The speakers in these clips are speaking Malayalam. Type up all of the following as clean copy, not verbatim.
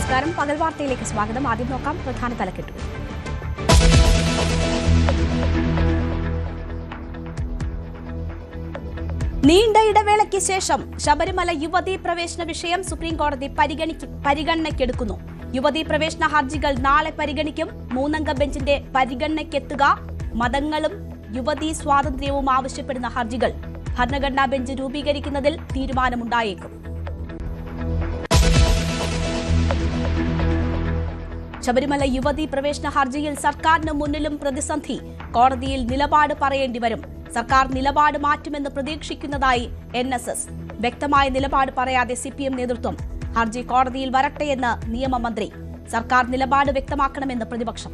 നമസ്കാരം. പകൽ വാർത്തയിലേക്ക് സ്വാഗതം. ആദ്യം നോക്കാം പ്രധാന തലക്കെട്ടുകൾ. നീണ്ട ഇടവേളയ്ക്ക് ശേഷം ശബരിമല യുവതീ പ്രവേശന വിഷയം സുപ്രീംകോടതി പരിഗണനയ്ക്കെടുക്കുന്നു. യുവതീ പ്രവേശന ഹർജികൾ നാളെ പരിഗണിക്കും. 3-അംഗ ബെഞ്ചിന്റെ പരിഗണനയ്ക്കെത്തുക. മതങ്ങളും യുവതീ സ്വാതന്ത്ര്യവും ആവശ്യപ്പെടുന്ന ഹർജികൾ ഭരണഘടനാ ബെഞ്ച് രൂപീകരിക്കുന്നതിൽ തീരുമാനമുണ്ടായേക്കും. ശബരിമല യുവതീ പ്രവേശന ഹർജിയിൽ സർക്കാരിന് മുന്നിലും പ്രതിസന്ധി. കോടതിയിൽ നിലപാട് പറയേണ്ടി വരും. സർക്കാർ നിലപാട് മാറ്റുമെന്ന് പ്രതീക്ഷിക്കുന്നതായി NSS. വ്യക്തമായ നിലപാട് പറയാതെ CPM നേതൃത്വം. ഹർജി കോടതിയിൽ വരട്ടെയെന്ന് നിയമമന്ത്രി. സർക്കാർ നിലപാട് വ്യക്തമാക്കണമെന്ന് പ്രതിപക്ഷം.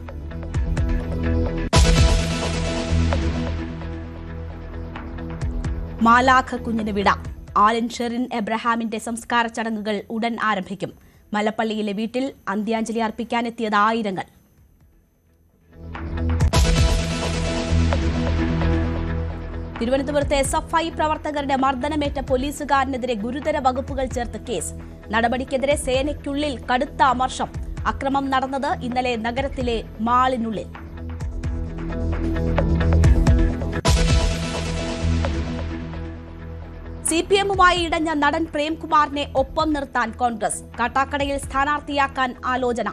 മാലാഖ കുഞ്ഞിന് വിട. ആലൻ ഷെറിൻ എബ്രഹാമിന്റെ സംസ്കാര ചടങ്ങുകൾ ഉടൻ ആരംഭിക്കും. മലപ്പള്ളിയിലെ വീട്ടിൽ അന്ത്യാഞ്ജലി അർപ്പിക്കാനെത്തിയത് ആയിരങ്ങൾ. തിരുവനന്തപുരത്തെ SFI പ്രവർത്തകരുടെ മർദ്ദനമേറ്റ പോലീസുകാരനെതിരെ ഗുരുതര വകുപ്പുകൾ ചേർത്ത് കേസ്. നടപടിക്കെതിരെ സേനയ്ക്കുള്ളിൽ കടുത്ത അമർഷം. അക്രമം നടന്നത് ഇന്നലെ നഗരത്തിലെ മാളിനുള്ളിൽ. CPMുമായി ഇടഞ്ഞ നടൻ പ്രേംകുമാറിനെ ഒപ്പം നിർത്താൻ കോൺഗ്രസ്. കാട്ടാക്കടയിൽ സ്ഥാനാർത്ഥിയാക്കാൻ ആലോചന.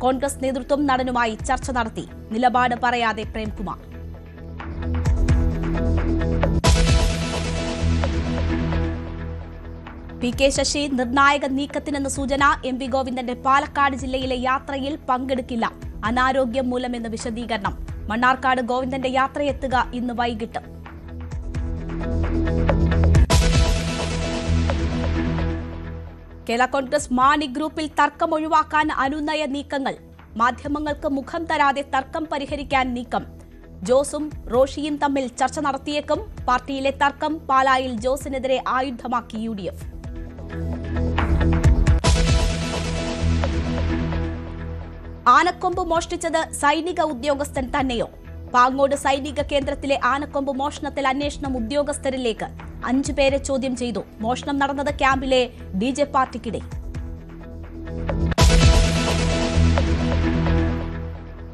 കോൺഗ്രസ് നേതൃത്വം നടനുമായി ചർച്ച നടത്തി. നിലപാട് പറയാതെ പ്രേംകുമാർ. PK ശശി നിർണായക നീക്കത്തിനെന്ന് സൂചന. MP ഗോവിന്ദന്റെ പാലക്കാട് ജില്ലയിലെ യാത്രയിൽ പങ്കെടുക്കില്ല. അനാരോഗ്യം മൂലമെന്ന് വിശദീകരണം. മണ്ണാർക്കാട് ഗോവിന്ദന്റെ യാത്രയെത്തുക ഇന്ന് വൈകിട്ട്. കേരള കോൺഗ്രസ് മാണി ഗ്രൂപ്പിൽ തർക്കം ഒഴിവാക്കാൻ അനുനയ നീക്കങ്ങൾ. മാധ്യമങ്ങൾക്ക് മുഖം തരാതെ തർക്കം പരിഹരിക്കാൻ നീക്കം. ജോസും റോഷിയും തമ്മിൽ ചർച്ച നടത്തിയേക്കും. പാർട്ടിയിലെ തർക്കം പാലായിൽ ജോസിനെതിരെ ആയുധമാക്കി UDF. ആനക്കൊമ്പ് മോഷ്ടിച്ചത് സൈനിക ഉദ്യോഗസ്ഥൻ തന്നെയോ? പാങ്ങോട് സൈനിക കേന്ദ്രത്തിലെ ആനക്കൊമ്പ് മോഷണത്തിൽ അന്വേഷണം ഉദ്യോഗസ്ഥരിലേക്ക്. 5 പേരെ ചോദ്യം ചെയ്തു. മോഷണം നടന്നത് ക്യാമ്പിലെ DJ പാർട്ടിക്കിടെ.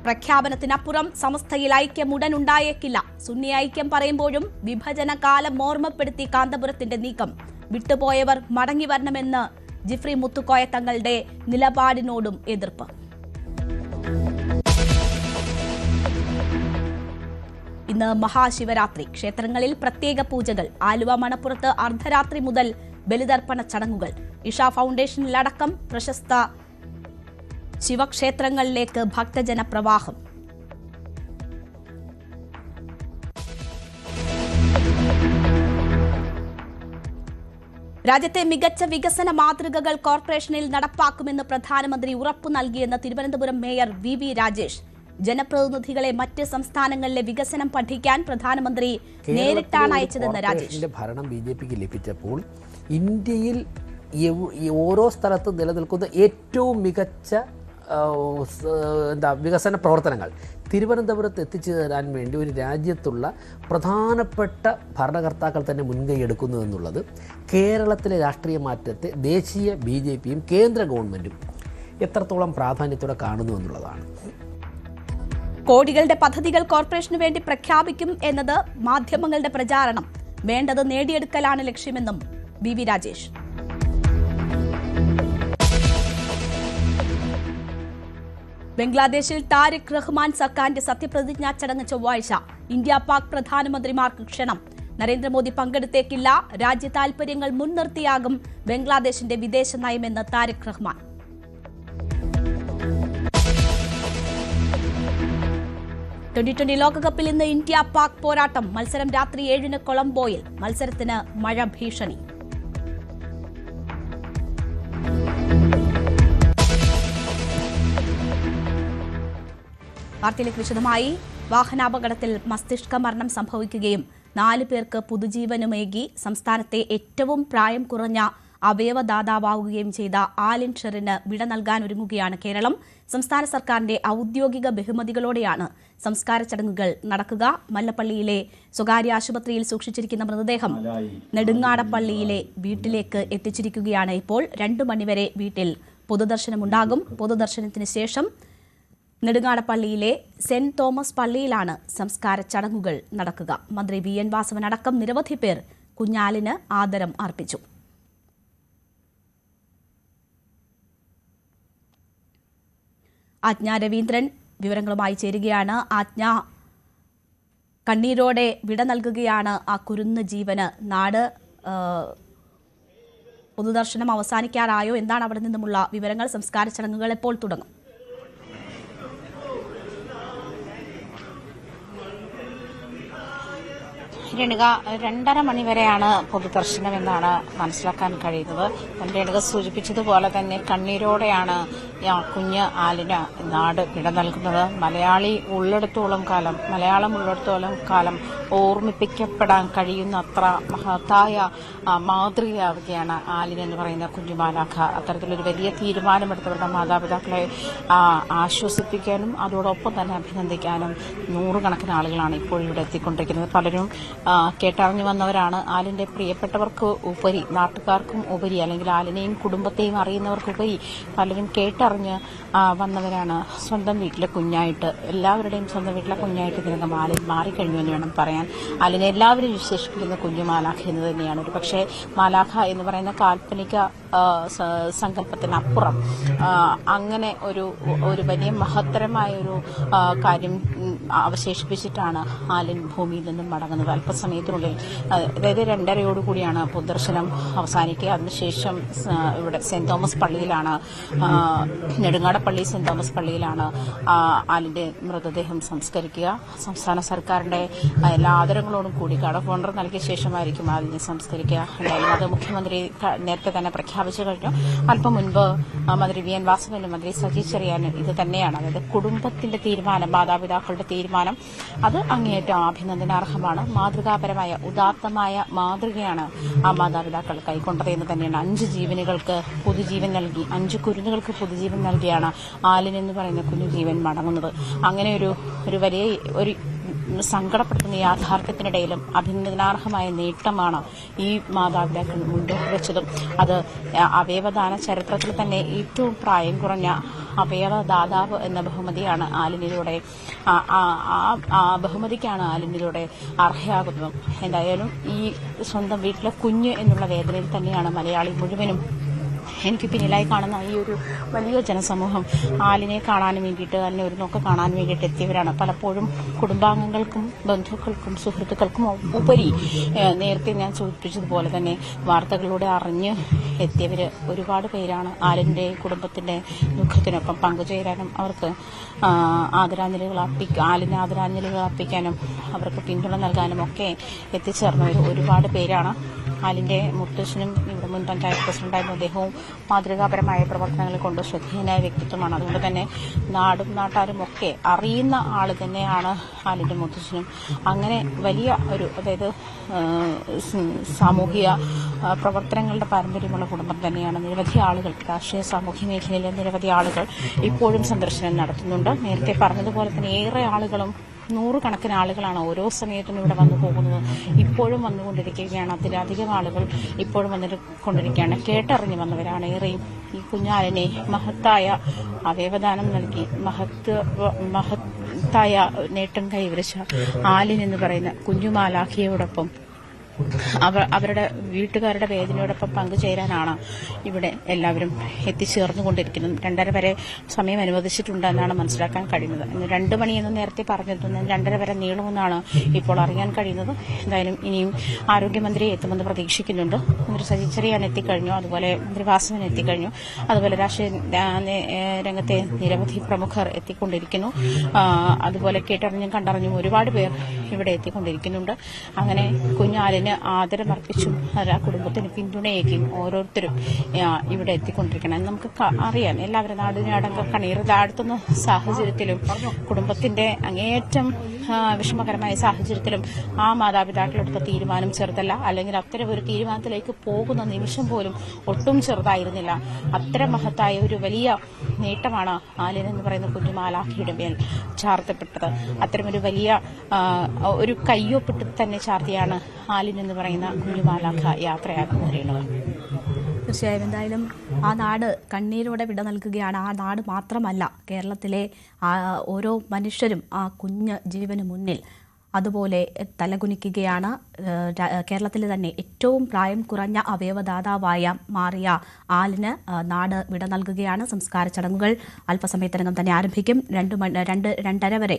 പ്രഖ്യാപനത്തിനപ്പുറം സമസ്തയിൽ ഐക്യം ഉടൻ ഉണ്ടായേക്കില്ല. സുന്നി ഐക്യം പറയുമ്പോഴും വിഭജന കാലം ഓർമ്മപ്പെടുത്തി കാന്തപുരത്തിന്റെ നീക്കം. വിട്ടുപോയവർ മടങ്ങി വരണമെന്ന് ജിഫ്രി മുത്തുക്കോയ തങ്ങളുടെ നിലപാടിനോടും എതിർപ്പ്. ഇന്ന് മഹാശിവരാത്രി. ക്ഷേത്രങ്ങളിൽ പ്രത്യേക പൂജകൾ. ആലുവ മണപ്പുറത്ത് അർദ്ധരാത്രി മുതൽ ബലിതർപ്പണ ചടങ്ങുകൾ. ഇഷ ഫൗണ്ടേഷനിലടക്കം പ്രശസ്ത ശിവക്ഷേത്രങ്ങളിലേക്ക് ഭക്തജന പ്രവാഹം. രാജ്യത്തെ മികച്ച വികസന മാതൃകകൾ കോർപ്പറേഷനിൽ നടപ്പാക്കുമെന്ന് പ്രധാനമന്ത്രി ഉറപ്പു നൽകിയെന്ന് തിരുവനന്തപുരം മേയർ VV രാജേഷ്. ജനപ്രതിനിധികളെ മറ്റ് സംസ്ഥാനങ്ങളിലെ വികസനം പഠിക്കാൻ പ്രധാനമന്ത്രി നേരിട്ടാണ് അയച്ചതെന്ന് രാജേഷ്. ഭരണം BJPക്ക് ലഭിച്ചപ്പോൾ ഇന്ത്യയിൽ ഓരോ സ്ഥലത്തും നിലനിൽക്കുന്ന ഏറ്റവും മികച്ച വികസന പ്രവർത്തനങ്ങൾ തിരുവനന്തപുരത്ത് എത്തിച്ചു തരാൻ വേണ്ടി ഒരു രാജ്യത്തുള്ള പ്രധാനപ്പെട്ട ഭരണകർത്താക്കൾ തന്നെ മുൻകൈ എടുക്കുന്നു എന്നുള്ളത് കേരളത്തിലെ രാഷ്ട്രീയ മാറ്റത്തെ ദേശീയ BJPയും കേന്ദ്ര ഗവൺമെൻറ്റും എത്രത്തോളം പ്രാധാന്യത്തോടെ കാണുന്നു എന്നുള്ളതാണ്. കോടികളുടെ പദ്ധതികൾ കോർപ്പറേഷന് വേണ്ടി പ്രഖ്യാപിക്കും എന്നത് മാധ്യമങ്ങളുടെ പ്രചാരണം. വേണ്ടത് നേടിയെടുക്കലാണ് ലക്ഷ്യമെന്നും VV രാജേഷ്. ബംഗ്ലാദേശിൽ താരിഖ് റഹ്മാൻ സർക്കാരിന്റെ സത്യപ്രതിജ്ഞാ ചടങ്ങ് ചൊവ്വാഴ്ച. ഇന്ത്യ പാക് പ്രധാനമന്ത്രിമാർക്ക് ക്ഷണം. നരേന്ദ്രമോദി പങ്കെടുത്തേക്കില്ല. രാജ്യ താൽപര്യങ്ങൾ മുൻനിർത്തിയാകും ബംഗ്ലാദേശിന്റെ വിദേശ നയമെന്ന് താരിഖ് റഹ്മാൻ. T20 ലോകകപ്പിൽ ഇന്ന് ഇന്ത്യ പാക് പോരാട്ടം. മത്സരം രാത്രി 7-ന് കൊളംബോയിൽ. മത്സരത്തിന് മഴ ഭീഷണി. വാർത്തയിലേക്ക് വിശദമായി. വാഹനാപകടത്തിൽ മസ്തിഷ്ക മരണം സംഭവിക്കുകയും 4 പേർക്ക് പുതുജീവനുമേകി സംസ്ഥാനത്തെ ഏറ്റവും പ്രായം കുറഞ്ഞ അവയവദാതാവാവുകയും ചെയ്ത ആലൻ ഷെറിന് വിട നൽകാനൊരുങ്ങുകയാണ് കേരളം. സംസ്ഥാന സർക്കാരിന്റെ ഔദ്യോഗിക ബഹുമതികളോടെയാണ് സംസ്കാര ചടങ്ങുകൾ നടക്കുക. മല്ലപ്പള്ളിയിലെ സ്വകാര്യ ആശുപത്രിയിൽ സൂക്ഷിച്ചിരിക്കുന്ന മൃതദേഹം നെടുങ്ങാടപ്പള്ളിയിലെ വീട്ടിലേക്ക് എത്തിച്ചിരിക്കുകയാണ്. ഇപ്പോൾ 2 മണിവരെ വീട്ടിൽ പൊതുദർശനമുണ്ടാകും. പൊതുദർശനത്തിന് ശേഷം നെടുങ്ങാടപ്പള്ളിയിലെ സെന്റ് തോമസ് പള്ളിയിലാണ് സംസ്കാര ചടങ്ങുകൾ നടക്കുക. മന്ത്രി VN വാസവൻ അടക്കം നിരവധി പേർ കുഞ്ഞാലിന് ആദരം അർപ്പിച്ചു. ആജ്ഞ രവീന്ദ്രൻ വിവരങ്ങളുമായി ചേരുകയാണ്. ആജ്ഞ, കണ്ണീരോടെ വിട നൽകുകയാണ് ആ കുരുന്ന് ജീവന്. നാട് പൊതുദർശനം അവസാനിക്കാറായോ? എന്താണ് അവിടെ നിന്നുമുള്ള വിവരങ്ങൾ? സംസ്കാര ചടങ്ങുകൾ എപ്പോൾ തുടങ്ങും? രേണുക, 2:30 മണിവരെയാണ് പൊതുദർശനം എന്നാണ് മനസ്സിലാക്കാൻ കഴിയുന്നത്. രേണുക സൂചിപ്പിച്ചതുപോലെ തന്നെ കണ്ണീരോടെയാണ് കുഞ്ഞ് ആലിന് നാട് വിട നൽകുന്നത്. മലയാളം ഉള്ളിടത്തോളം കാലം ഓർമ്മിപ്പിക്കപ്പെടാൻ കഴിയുന്ന അത്ര മഹത്തായ മാതൃകയാവുകയാണ് ആലിനെന്ന് പറയുന്ന കുഞ്ഞുമാലാഖ. അത്തരത്തിലൊരു വലിയ തീരുമാനമെടുത്തവരുടെ മാതാപിതാക്കളെ ആശ്വസിപ്പിക്കാനും അതോടൊപ്പം തന്നെ അഭിനന്ദിക്കാനും നൂറുകണക്കിന് ആളുകളാണ് ഇപ്പോൾ ഇവിടെ എത്തിക്കൊണ്ടിരിക്കുന്നത്. പലരും കേട്ടറിഞ്ഞു വന്നവരാണ്. ആലിന്റെ പ്രിയപ്പെട്ടവർക്ക് ഉപരി, നാട്ടുകാർക്കും ഉപരി, അല്ലെങ്കിൽ ആലിനെയും കുടുംബത്തെയും അറിയുന്നവർക്കുപരി പലരും കേട്ടറിഞ്ഞ് വന്നവരാണ്. സ്വന്തം വീട്ടിലെ കുഞ്ഞായിട്ട്, എല്ലാവരുടെയും സ്വന്തം വീട്ടിലെ കുഞ്ഞായിട്ട് ഇതിനകം ആലിൻ മാറിക്കഴിഞ്ഞു എന്ന് വേണം പറയാൻ. ആലിനെ എല്ലാവരും വിശേഷിപ്പിക്കുന്ന കുഞ്ഞു മാലാഖ എന്ന് തന്നെയാണ്. ഒരു പക്ഷേ മാലാഖ എന്ന് പറയുന്ന കാൽപ്പനിക സങ്കല്പത്തിനപ്പുറം അങ്ങനെ ഒരു വലിയ മഹത്തരമായ ഒരു കാര്യം അവശേഷിപ്പിച്ചിട്ടാണ് ആലിൻ ഭൂമിയിൽ നിന്നും മടങ്ങുന്നത്. അല്പസമയത്തിനുള്ളിൽ, അതായത് 2:30 പൊതുദർശനം അവസാനിക്കുക. അതിനുശേഷം ഇവിടെ സെന്റ് തോമസ് പള്ളിയിലാണ്, നെടുങ്ങാടപ്പള്ളി സെന്റ് തോമസ് പള്ളിയിലാണ് ആലിന്റെ മൃതദേഹം സംസ്കരിക്കുക. സംസ്ഥാന സർക്കാരിന്റെ എല്ലാ ആദരങ്ങളോടും കൂടി ഗാർഡ് ഓഫ് ഓണർ നൽകിയ ശേഷമായിരിക്കും ആലിനെ സംസ്കരിക്കുക. എന്തായാലും അത് മുഖ്യമന്ത്രി നേരത്തെ തന്നെ പ്രഖ്യാപിച്ചു കഴിഞ്ഞു. അല്പം മുൻപ് മന്ത്രി VN വാസവനും മന്ത്രി സജി ചെറിയാനും ഇത് തന്നെയാണ്, അതായത് കുടുംബത്തിന്റെ തീരുമാനം, മാതാപിതാക്കളുടെ തീരുമാനം, അത് അങ്ങേയറ്റം അഭിനന്ദനാർഹമാണ്. മാതൃകാപരമായ ഉദാത്തമായ മാതൃകയാണ് ആ മാതാപിതാക്കൾ കൈക്കൊണ്ടത് എന്ന് തന്നെയാണ്. 5 ജീവനുകൾക്ക് പുതുജീവൻ നൽകി, 5 കുരുന്നുകൾക്ക് പുതുജീവൻ നൽകിയാണ് ആലിൻ എന്ന് പറയുന്ന കുഞ്ഞു ജീവൻ മടങ്ങുന്നത്. അങ്ങനെ ഒരു വലിയ ഒരു സങ്കടപ്പെടുത്തുന്ന യാഥാർത്ഥ്യത്തിനിടയിലും അഭിനന്ദനാർഹമായ നേട്ടമാണ് ഈ മാതാപിതാക്കൾ മുന്നോട്ട് വെച്ചതും. അത് അവയവദാന ചരിത്രത്തിൽ തന്നെ ഏറ്റവും പ്രായം കുറഞ്ഞ അവയവദാതാവ് എന്ന ബഹുമതിയാണ് ആലിനിലൂടെ, ആ ബഹുമതിക്കാണ് ആലിനിലൂടെ അർഹയാകുന്നതും. എന്തായാലും ഈ സ്വന്തം വീട്ടിലെ കുഞ്ഞ് എന്നുള്ള വേദനയിൽ തന്നെയാണ് മലയാളി മുഴുവനും. എനിക്ക് പിന്നിലായി കാണുന്ന ഈ ഒരു വലിയ ജനസമൂഹം ആലിനെ കാണാൻ വേണ്ടിയിട്ട്, ആലിനെ ഒരു നോക്ക് കാണാൻ വേണ്ടിയിട്ട് എത്തിയവരാണ്. പലപ്പോഴും കുടുംബാംഗങ്ങൾക്കും ബന്ധുക്കൾക്കും സുഹൃത്തുക്കൾക്കും ഉപരി, നേരത്തെ ഞാൻ സൂചിപ്പിച്ചതുപോലെ തന്നെ വാർത്തകളിലൂടെ അറിഞ്ഞ് എത്തിയവർ ഒരുപാട് പേരാണ്. ആലിന്റെ കുടുംബത്തിന്റെ ദുഃഖത്തിനൊപ്പം പങ്കുചേരാനും അവർക്ക് ആലിന് ആദരാഞ്ജലികൾ അർപ്പിക്കാനും അവർക്ക് പിന്തുണ നൽകാനും ഒക്കെ എത്തിച്ചേർന്നവർ ഒരുപാട് പേരാണ്. ആലിന്റെ മുത്തശ്ശനും ഇവിടെ മുൻ പഞ്ചായത്ത് പ്രസിഡന്റായിരുന്ന അദ്ദേഹവും മാതൃകാപരമായ പ്രവർത്തനങ്ങൾ കൊണ്ട് ശ്രദ്ധേയനായ വ്യക്തിത്വമാണ്. അതുകൊണ്ട് തന്നെ നാടും നാട്ടാരും ഒക്കെ അറിയുന്ന ആള് തന്നെയാണ് ആലിന്റെ മുത്തശ്ശനും. അങ്ങനെ വലിയ ഒരു, അതായത് സാമൂഹിക പ്രവർത്തനങ്ങളുടെ പാരമ്പര്യമുള്ള കുടുംബം തന്നെയാണ്. നിരവധി ആളുകൾ, രാഷ്ട്രീയ സാമൂഹ്യ മേഖലയിലെ നിരവധി ആളുകൾ ഇപ്പോഴും സന്ദർശനം നടത്തുന്നുണ്ട്. നേരത്തെ പറഞ്ഞതുപോലെ തന്നെ ഏറെ ആളുകളും, നൂറുകണക്കിന് ആളുകളാണ് ഓരോ സമയത്തും ഇവിടെ വന്നു പോകുന്നത്. ഇപ്പോഴും വന്നുകൊണ്ടിരിക്കുകയാണ്. അതിലധികം ആളുകൾ ഇപ്പോഴും വന്നുകൊണ്ടിരിക്കുകയാണ്. കേട്ടറിഞ്ഞു വന്നവരാണ് ഏറെയും. ഈ കുഞ്ഞാലിനെ മഹത്തായ അവയവദാനം നൽകി മഹത്തായ നേട്ടം കൈവരിച്ച ആലിൻ എന്ന് പറയുന്ന കുഞ്ഞുമാലാഖയോടൊപ്പം അവരുടെ വീട്ടുകാരുടെ വേദനയോടൊപ്പം പങ്കുചേരാനാണ് ഇവിടെ എല്ലാവരും എത്തിച്ചേർന്നുകൊണ്ടിരിക്കുന്നത്. 2:30 വരെ സമയം അനുവദിച്ചിട്ടുണ്ട് എന്നാണ് മനസ്സിലാക്കാൻ കഴിയുന്നത്. 2 മണിയെന്ന് നേരത്തെ പറഞ്ഞിരുന്നു, 2:30 വരെ നീളുമെന്നാണ് ഇപ്പോൾ അറിയാൻ കഴിയുന്നത്. എന്തായാലും ഇനിയും ആരോഗ്യമന്ത്രി എത്തുമെന്ന് പ്രതീക്ഷിക്കുന്നുണ്ട്. മന്ത്രി സജി ചെറിയാൻ എത്തിക്കഴിഞ്ഞു, അതുപോലെ മന്ത്രി വാസവൻ എത്തിക്കഴിഞ്ഞു, അതുപോലെ രാഷ്ട്രീയ രംഗത്തെ നിരവധി പ്രമുഖർ എത്തിക്കൊണ്ടിരിക്കുന്നു. അതുപോലെ കേട്ടറിഞ്ഞും കണ്ടറിഞ്ഞും ഒരുപാട് പേർ ഇവിടെ എത്തിക്കൊണ്ടിരിക്കുന്നുണ്ട്. അങ്ങനെ കുഞ്ഞാലിന് ആദരമർപ്പിച്ചും ആ കുടുംബത്തിന് പിന്തുണയേക്കും ഓരോരുത്തരും ഇവിടെ എത്തിക്കൊണ്ടിരിക്കണം. നമുക്ക് അറിയാം, എല്ലാവരും നാടിനടങ്കം കണ്ണീർ താഴ്ത്തുന്ന സാഹചര്യത്തിലും കുടുംബത്തിന്റെ അങ്ങേയറ്റം വിഷമകരമായ സാഹചര്യത്തിലും ആ മാതാപിതാക്കളെടുത്ത തീരുമാനം ചെറുതല്ല, അല്ലെങ്കിൽ അത്തരം ഒരു തീരുമാനത്തിലേക്ക് പോകുന്ന നിമിഷം പോലും ഒട്ടും ചെറുതായിരുന്നില്ല. അത്തരം മഹത്തായ ഒരു വലിയ നേട്ടമാണ് ആലിൻ എന്ന് പറയുന്ന കുഞ്ഞുമാലാഖയുടെ മേൽ ചാർത്തപ്പെട്ടത്. അത്തരമൊരു വലിയ ഒരു കയ്യൊപ്പിട്ട് തന്നെ ചാർത്തിയാണ് ആലിൻ എന്ന് പറയുന്ന കുഞ്ഞുമാലാഖ യാത്രയാക്കുന്നത്. തീർച്ചയായും എന്തായാലും ആ നാട് കണ്ണീരോടെ വിട നൽകുകയാണ്. ആ നാട് മാത്രമല്ല, കേരളത്തിലെ ഓരോ മനുഷ്യരും ആ കുഞ്ഞ് ജീവന് മുന്നിൽ അതുപോലെ തലകുനിക്കുകയാണ്. കേരളത്തിലെ തന്നെ ഏറ്റവും പ്രായം കുറഞ്ഞ അവയവദാതാവായ മാറിയ ആലിന് നാട് വിട നൽകുകയാണ്. സംസ്കാര ചടങ്ങുകൾ അല്പസമയത്തിനകം തന്നെ ആരംഭിക്കും. 2:30 വരെ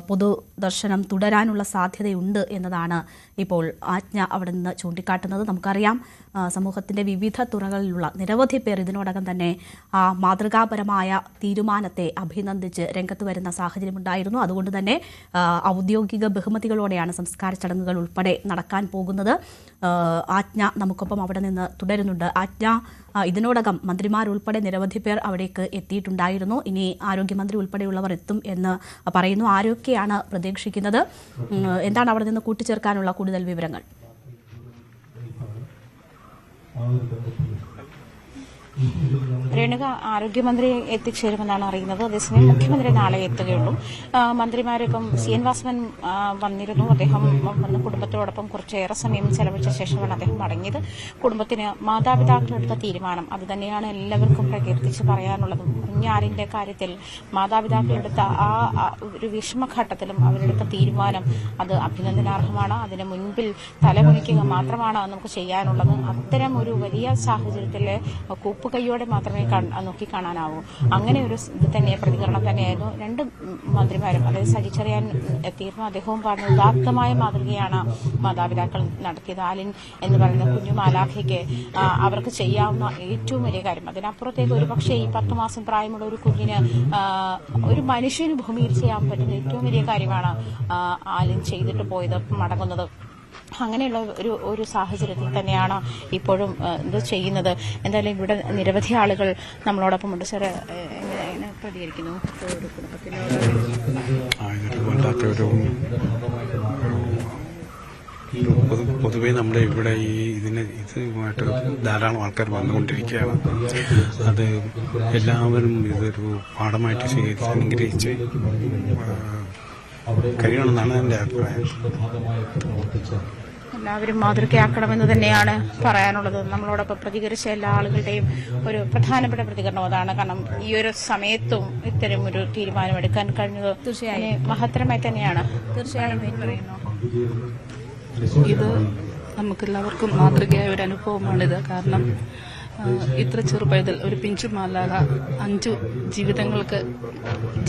പൊതുദർശനം തുടരാനുള്ള സാധ്യതയുണ്ട് എന്നതാണ് ഇപ്പോൾ ആജ്ഞ അവിടെ നിന്ന് ചൂണ്ടിക്കാട്ടുന്നത്. നമുക്കറിയാം, സമൂഹത്തിൻ്റെ വിവിധ തുറകളിലുള്ള നിരവധി പേർ ഇതിനോടകം തന്നെ ആ മാതൃകാപരമായ തീരുമാനത്തെ അഭിനന്ദിച്ച് രംഗത്ത് വരുന്ന സാഹചര്യമുണ്ടായിരുന്നു. അതുകൊണ്ട് തന്നെ ഔദ്യോഗിക ബഹുമതികളോടെയാണ് സംസ്കാര ചടങ്ങുകൾ ഉൾപ്പെടെ നടക്കാൻ പോകുന്നത്. ആജ്ഞ നമുക്കൊപ്പം അവിടെ നിന്ന് തുടരുന്നുണ്ട്. ആജ്ഞ, ഇതിനോടകം മന്ത്രിമാരുൾപ്പെടെ നിരവധി പേർ അവിടേക്ക് എത്തിയിട്ടുണ്ടായിരുന്നു. ഇനി ആരോഗ്യമന്ത്രി ഉൾപ്പെടെയുള്ളവർ എത്തും എന്ന് പറയുന്നു. ആരൊക്കെയാണ് പ്രതീക്ഷിക്കുന്നത്? എന്താണ് അവിടെ നിന്ന് കൂട്ടിച്ചേർക്കാനുള്ള കൂടുതൽ വിവരങ്ങൾ? രേണുക, ആരോഗ്യമന്ത്രി എത്തിച്ചേരുമെന്നാണ് അറിയുന്നത്. അതേസമയം മുഖ്യമന്ത്രി നാളെ എത്തുകയുള്ളൂ. മന്ത്രിമാരിപ്പം CN വാസവൻ വന്നിരുന്നു. അദ്ദേഹം വന്ന് കുടുംബത്തോടൊപ്പം കുറച്ചേറെ സമയം ചെലവഴിച്ച ശേഷമാണ് അദ്ദേഹം മടങ്ങിയത്. കുടുംബത്തിന് മാതാപിതാക്കളെടുത്ത തീരുമാനം അത് തന്നെയാണ് എല്ലാവർക്കും പ്രകീർത്തിച്ച് പറയാനുള്ളത്. കുഞ്ഞാലിന്റെ കാര്യത്തിൽ മാതാപിതാക്കളെടുത്ത ആ ഒരു വിഷമഘട്ടത്തിലും അവരെടുത്ത തീരുമാനം അത് അഭിനന്ദനാർഹമാണ്. അതിന് മുൻപിൽ തലകുനിക്കുക മാത്രമാണ് നമുക്ക് ചെയ്യാനുള്ളത്. അത്തരം ഒരു വലിയ സാഹചര്യത്തിലെ കൈയോടെ മാത്രമേ നോക്കിക്കാണാനാവൂ. അങ്ങനെ ഒരു ഇത് തന്നെ പ്രതികരണം തന്നെയായിരുന്നു 2 മന്ത്രിമാരും. അതായത് സജി ചെറിയാൻ എത്തിയിരുന്നു. അദ്ദേഹവും പറഞ്ഞു ഉദാത്തമായ മാതൃകയാണ് മാതാപിതാക്കൾ നടത്തിയത്. ആലിൻ എന്ന് പറയുന്ന കുഞ്ഞു മാലാഖയ്ക്ക് അവർക്ക് ചെയ്യാവുന്ന ഏറ്റവും വലിയ കാര്യം, അതിനപ്പുറത്തേക്ക് ഒരു പക്ഷേ ഈ 10 മാസം പ്രായമുള്ള ഒരു കുഞ്ഞിന് ഒരു മനുഷ്യന് ഭൂമിയിൽ ചെയ്യാൻ പറ്റുന്ന ഏറ്റവും വലിയ കാര്യമാണ് ആലിൻ ചെയ്തിട്ട് പോയത്, മടങ്ങുന്നത്. അങ്ങനെയുള്ള ഒരു സാഹചര്യത്തിൽ തന്നെയാണ് ഇപ്പോഴും ഇത് ചെയ്യുന്നത്. എന്തായാലും ഇവിടെ നിരവധി ആളുകൾ നമ്മളോടൊപ്പം ഉണ്ട്. സാർ, എങ്ങനെ പ്രതികരിക്കുന്നു? പൊതുവേ നമ്മുടെ ഇവിടെ ഇതുമായിട്ട് ധാരാളം ആൾക്കാർ വന്നുകൊണ്ടിരിക്കുകയാണ്. അത് എല്ലാവരും ഇതൊരു പാഠമായിട്ട് സ്വീകരിച്ച് അനുഗ്രഹിച്ച് കഴിയണമെന്നാണ് എൻ്റെ അഭിപ്രായം. എല്ലാവരും മാതൃകയാക്കണമെന്ന് തന്നെയാണ് പറയാനുള്ളത്. നമ്മളോടൊപ്പം പ്രതികരിച്ച എല്ലാ ആളുകളുടെയും ഒരു പ്രധാനപ്പെട്ട പ്രതികരണം അതാണ്. കാരണം ഈ ഒരു സമയത്തും ഇത്തരം ഒരു തീരുമാനമെടുക്കാൻ കഴിഞ്ഞത് തീർച്ചയായും മഹത്തരമായി തന്നെയാണ്. തീർച്ചയായും പറയുന്നു, ഇത് നമുക്കെല്ലാവർക്കും മാതൃകയായ ഒരു അനുഭവമാണിത്. കാരണം ഇത്ര ചെറുപ്പത്തിൽ ഒരു പിഞ്ചു മാലാഖ 5 ജീവിതങ്ങൾക്ക്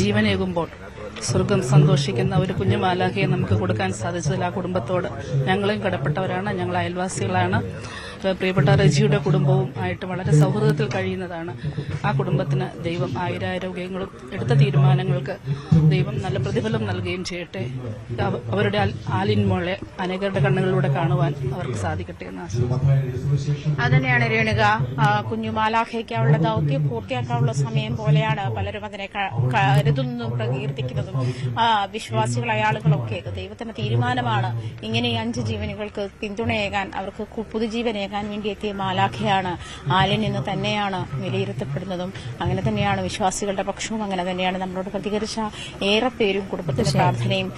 ജീവനേകുമ്പോൾ സ്വർഗം സന്തോഷിക്കുന്ന ഒരു കുഞ്ഞു മാലാഖയെ നമുക്ക് കൊടുക്കാൻ സാധിച്ചതിൽ ആ കുടുംബത്തോട് ഞങ്ങളും കടപ്പെട്ടവരാണ്. ഞങ്ങൾ അയൽവാസികളാണ്. പ്രിയപ്പെട്ട റജിയുടെ കുടുംബവും ആയിട്ട് വളരെ സൗഹൃദത്തിൽ കഴിയുന്നതാണ്. ആ കുടുംബത്തിന് ദൈവം ആയുരാരോഗ്യങ്ങളും എടുത്ത തീരുമാനങ്ങൾക്ക് ദൈവം നല്ല പ്രതിഫലം നൽകുകയും ചെയ്യട്ടെ. അവരുടെ ആലിൻ മോളെ അനേകരുടെ കണ്ണുകളിലൂടെ കാണുവാൻ അവർക്ക് സാധിക്കട്ടെ എന്ന് ആശംസിക്കുന്നു. അതുതന്നെയാണ് രേണുക, കുഞ്ഞു മാലാഖയ്ക്കുള്ള ദൗത്യം പൂർത്തിയാക്കാനുള്ള സമയം പോലെയാണ് പലരും അതിനെ കരുതുന്നതും പ്രകീർത്തിക്കുന്നതും. വിശ്വാസികളായ ആളുകളൊക്കെ ദൈവത്തിന്റെ തീരുമാനമാണ്. ഇങ്ങനെ 5 ജീവനുകൾക്ക് പിന്തുണയേകാൻ, അവർക്ക് പുതുജീവനേകാൻ വേണ്ടി എത്തിയ മാലാഖയാണ് ആലിൻ എന്ന് തന്നെയാണ് വിലയിരുത്തപ്പെടുന്നതും. അങ്ങനെ തന്നെയാണ് വിശ്വാസികളുടെ പക്ഷവും. അങ്ങനെ തന്നെയാണ് നമ്മളോട് പ്രതികരിച്ച ഏറെ പേരും കുടുംബത്തിന്റെ പ്രാർത്ഥനയും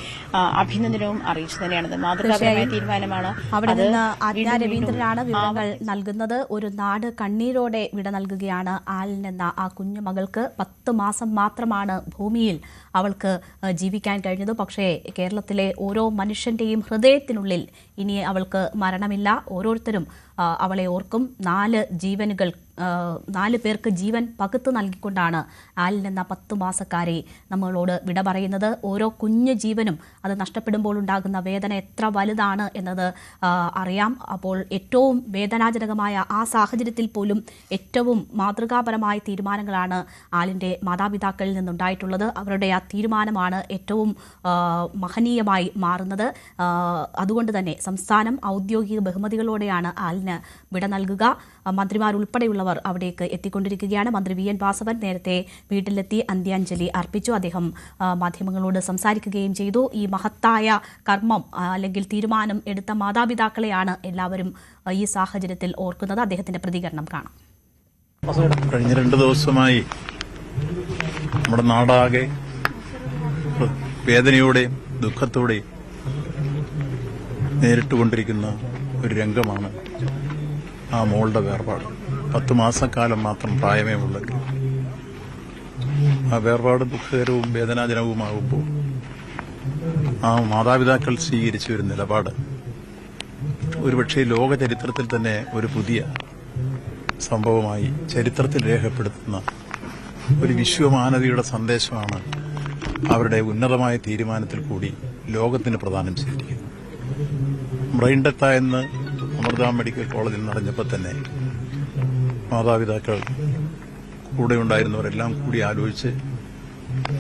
അഭിനന്ദനവും അറിയിച്ചു തന്നെയാണത്. മാതൃകാപരമായ തീരുമാനമാണ്. അവിടെ നിന്ന് ആജ്ഞ രവീന്ദ്രനാണ് വിവരങ്ങൾ നൽകുന്നത്. ഒരു നാട് കണ്ണീരോടെ വിട നൽകുകയാണ് ആലിൻ എന്ന ആ കുഞ്ഞു മകൾക്ക്. 10 മാസം മാത്രമാണ് ഭൂമിയിൽ അവൾക്ക് ജീവിക്കാൻ കഴിഞ്ഞത്. പക്ഷേ കേരളത്തിലെ ഓരോ മനുഷ്യന്റെയും ഹൃദയത്തിനുള്ളിൽ ഇനി അവൾക്ക് മരണമില്ല. ഓരോരുത്തരും അവളെ ഓർക്കും. 4 പേർക്ക് ജീവൻ പകുത്തു നൽകിക്കൊണ്ടാണ് ആലിൻ എന്ന 10 മാസക്കാരെ നമ്മളോട് വിട പറയുന്നത്. ഓരോ കുഞ്ഞു ജീവനും അത് നഷ്ടപ്പെടുമ്പോൾ ഉണ്ടാകുന്ന വേദന എത്ര വലുതാണ് എന്നത് അറിയാം. അപ്പോൾ ഏറ്റവും വേദനാജനകമായ ആ സാഹചര്യത്തിൽ പോലും ഏറ്റവും മാതൃകാപരമായ തീരുമാനങ്ങളാണ് ആലിൻ്റെ മാതാപിതാക്കളിൽ നിന്നുണ്ടായിട്ടുള്ളത്. അവരുടെ ആ തീരുമാനമാണ് ഏറ്റവും മഹനീയമായി മാറുന്നത്. അതുകൊണ്ട് തന്നെ സംസ്ഥാനം ഔദ്യോഗിക ബഹുമതികളോടെയാണ് ആലിന് വിട നൽകുക. മന്ത്രിമാരുൾപ്പെടെയുള്ളവർ അവിടേക്ക് എത്തിക്കൊണ്ടിരിക്കുകയാണ്. മന്ത്രി VN വാസവൻ നേരത്തെ വീട്ടിലെത്തി അന്ത്യാഞ്ജലി അർപ്പിച്ചു. അദ്ദേഹം മാധ്യമങ്ങളോട് സംസാരിക്കുകയും ചെയ്തു. ഈ മഹത്തായ കർമ്മം അല്ലെങ്കിൽ തീരുമാനം എടുത്ത മാതാപിതാക്കളെയാണ് എല്ലാവരും ഈ സാഹചര്യത്തിൽ ഓർക്കുന്നത്. അദ്ദേഹത്തിന്റെ പ്രതികരണം കാണാം. കഴിഞ്ഞ 2 ദിവസമായി നമ്മുടെ നാടാകെ വേദനയോടെയും ദുഃഖത്തോടെയും നേരിട്ടുകൊണ്ടിരിക്കുന്ന ഒരു രംഗമാണ് ആ മോളുടെ വേർപാട്. 10 മാസക്കാലം മാത്രം പ്രായമേ ഉള്ളെങ്കിൽ ആ വേർപാട് ദുഃഖകരവും വേദനാജനകവുമാകുമ്പോൾ ആ മാതാപിതാക്കൾ സ്വീകരിച്ച ഒരു നിലപാട് ഒരുപക്ഷെ ലോക ചരിത്രത്തിൽ തന്നെ ഒരു പുതിയ സംഭവമായി ചരിത്രത്തിൽ രേഖപ്പെടുത്തുന്ന ഒരു വിശ്വമാനവയുടെ സന്ദേശമാണ് അവരുടെ ഉന്നതമായ തീരുമാനത്തിൽ കൂടി ലോകത്തിന് പ്രദാനം ചെയ്തിരിക്കുന്നത്. ബ്രെയിൻ ഡെത്തായെന്ന് അമൃത മെഡിക്കൽ കോളേജിൽ നടന്നപ്പോൾ തന്നെ മാതാപിതാക്കൾ കൂടെ ഉണ്ടായിരുന്നവരെല്ലാം കൂടി ആലോചിച്ച്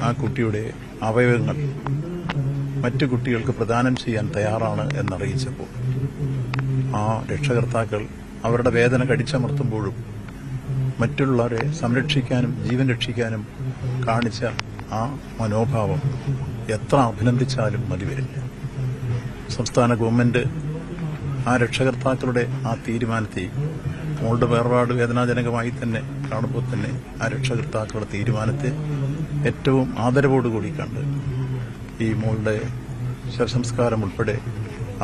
ആ കുട്ടിയുടെ അവയവങ്ങൾ മറ്റു കുട്ടികൾക്ക് പ്രദാനം ചെയ്യാൻ തയ്യാറാണ് എന്നറിയിച്ചപ്പോൾ ആ രക്ഷകർത്താക്കൾ അവരുടെ വേദന കടിച്ചമർത്തുമ്പോഴും മറ്റുള്ളവരെ സംരക്ഷിക്കാനും ജീവൻ രക്ഷിക്കാനും കാണിച്ച ആ മനോഭാവം എത്ര അഭിനന്ദിച്ചാലും മതിവരില്ല. സംസ്ഥാന ഗവൺമെന്റ് ആ രക്ഷകർത്താക്കളുടെ ആ തീരുമാനത്തെ മോളുടെ വേർപാട് വേദനാജനകമായി തന്നെ കാണുമ്പോൾ തന്നെ ആ രക്ഷകർത്താക്കളുടെ തീരുമാനത്തെ ഏറ്റവും ആദരവോടുകൂടി കണ്ട് ഈ മോളുടെ ശവസംസ്കാരം ഉൾപ്പെടെ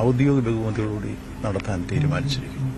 ഔദ്യോഗിക ബഹുമതിയോടുകൂടി നടത്താൻ തീരുമാനിച്ചിരിക്കുന്നു.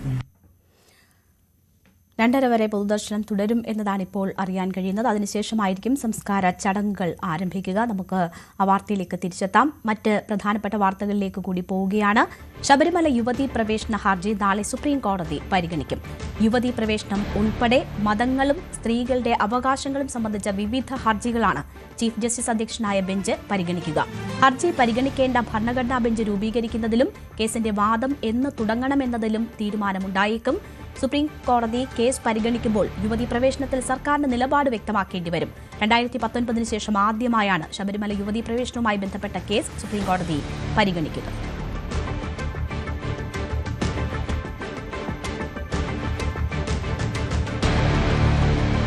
2:30 വരെ പൊതുദർശനം തുടരും എന്നതാണ് ഇപ്പോൾ അറിയാൻ കഴിയുന്നത്. അതിനുശേഷമായിരിക്കും സംസ്കാര ചടങ്ങുകൾ ആരംഭിക്കുക. നമുക്ക് ആ വാർത്തയിലേക്ക് തിരിച്ചെത്താം. മറ്റ് പ്രധാനപ്പെട്ട വാർത്തകളിലേക്ക് കൂടി പോവുകയാണ്. ശബരിമല യുവതീ പ്രവേശന ഹർജി നാളെ സുപ്രീം കോടതി പരിഗണിക്കും. യുവതീ പ്രവേശനം ഉൾപ്പെടെ മതങ്ങളും സ്ത്രീകളുടെ അവകാശങ്ങളും സംബന്ധിച്ച വിവിധ ഹർജികളാണ് ചീഫ് ജസ്റ്റിസ് അധ്യക്ഷനായ ബെഞ്ച് പരിഗണിക്കുക. ഹർജി പരിഗണിക്കേണ്ട ഭരണഘടനാ ബെഞ്ച് രൂപീകരിക്കുന്നതിലും കേസിന്റെ വാദം എന്ന് തുടങ്ങണമെന്നതിലും തീരുമാനമുണ്ടായേക്കും. സുപ്രീം കോടതി കേസ് പരിഗണിക്കുമ്പോൾ യുവതീ പ്രവേശനത്തിൽ സർക്കാരിന്റെ നിലപാട് വ്യക്തമാക്കേണ്ടി വരും. 2019 ശേഷം ആദ്യമായാണ് ശബരിമല യുവതീ പ്രവേശനവുമായി ബന്ധപ്പെട്ട കേസ് സുപ്രീം കോടതി പരിഗണിക്കുക.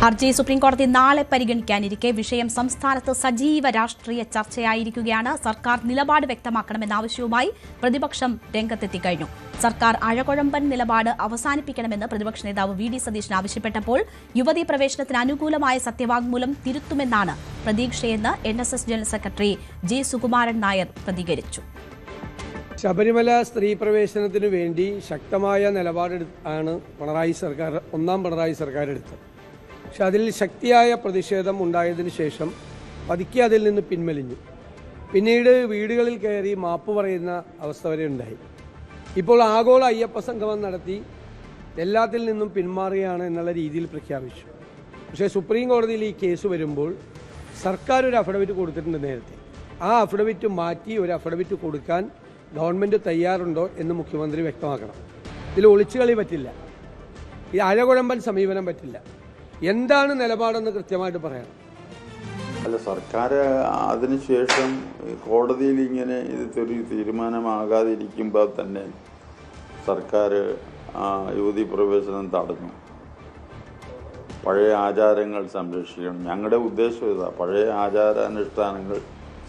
ഹർജി സുപ്രീംകോടതി നാളെ പരിഗണിക്കാനിരിക്കെ വിഷയം സംസ്ഥാനത്ത് സജീവ രാഷ്ട്രീയ ചർച്ചയായിരിക്കുകയാണ്. സർക്കാർ നിലപാട് വ്യക്തമാക്കണമെന്ന ആവശ്യവുമായി പ്രതിപക്ഷം രംഗത്തെത്തിക്കഴിഞ്ഞു. സർക്കാർ അഴകുഴമ്പൻ നിലപാട് അവസാനിപ്പിക്കണമെന്ന് പ്രതിപക്ഷ നേതാവ് വി ഡി സതീശൻ ആവശ്യപ്പെട്ടപ്പോൾ യുവതീ പ്രവേശനത്തിന് അനുകൂലമായ സത്യവാങ്മൂലം തിരുത്തുമെന്നാണ് പ്രതീക്ഷയെന്ന് NSS general secretary G Sukumaran Nair പ്രതികരിച്ചു. ശബരിമല സ്ത്രീ പ്രവേശനത്തിനു വേണ്ടി ശക്തമായ നിലപാടാണ് ഒന്നാം പിണറായി സർക്കാർ എടുത്തത്. പക്ഷെ അതിൽ ശക്തിയായ പ്രതിഷേധം ഉണ്ടായതിനു ശേഷം പതുക്കെ അതിൽ നിന്ന് പിൻവലിഞ്ഞു. പിന്നീട് വീടുകളിൽ കയറി മാപ്പ് പറയുന്ന അവസ്ഥ വരെ ഉണ്ടായി. ഇപ്പോൾ ആഗോള അയ്യപ്പ സംഗമം നടത്തി എല്ലാത്തിൽ നിന്നും പിന്മാറുകയാണ് എന്നുള്ള രീതിയിൽ പ്രഖ്യാപിച്ചു. പക്ഷേ സുപ്രീം കോടതിയിൽ ഈ കേസ് വരുമ്പോൾ സർക്കാർ ഒരു അഫിഡവിറ്റ് കൊടുത്തിട്ടുണ്ട് നേരത്തെ. ആ അഫിഡവിറ്റ് മാറ്റി ഒരു അഫിഡവിറ്റ് കൊടുക്കാൻ ഗവൺമെൻറ് തയ്യാറുണ്ടോ എന്ന് മുഖ്യമന്ത്രി വ്യക്തമാക്കണം. ഇതിൽ ഒളിച്ചുകളി പറ്റില്ല, ഈ അഴകുഴമ്പൻ സമീപനം പറ്റില്ല. എന്താണ് നിലപാടെന്ന് കൃത്യമായിട്ട് പറയണം. അല്ല, സർക്കാർ അതിനുശേഷം കോടതിയിൽ ഇങ്ങനെ ഇതൊരു തീരുമാനമാകാതിരിക്കുമ്പോൾ തന്നെ സർക്കാർ യുവതീ പ്രവേശനം തടഞ്ഞു. പഴയ ആചാരങ്ങൾ സംരക്ഷിക്കണം. ഞങ്ങളുടെ ഉദ്ദേശം ഇതാ, പഴയ ആചാരാനുഷ്ഠാനങ്ങൾ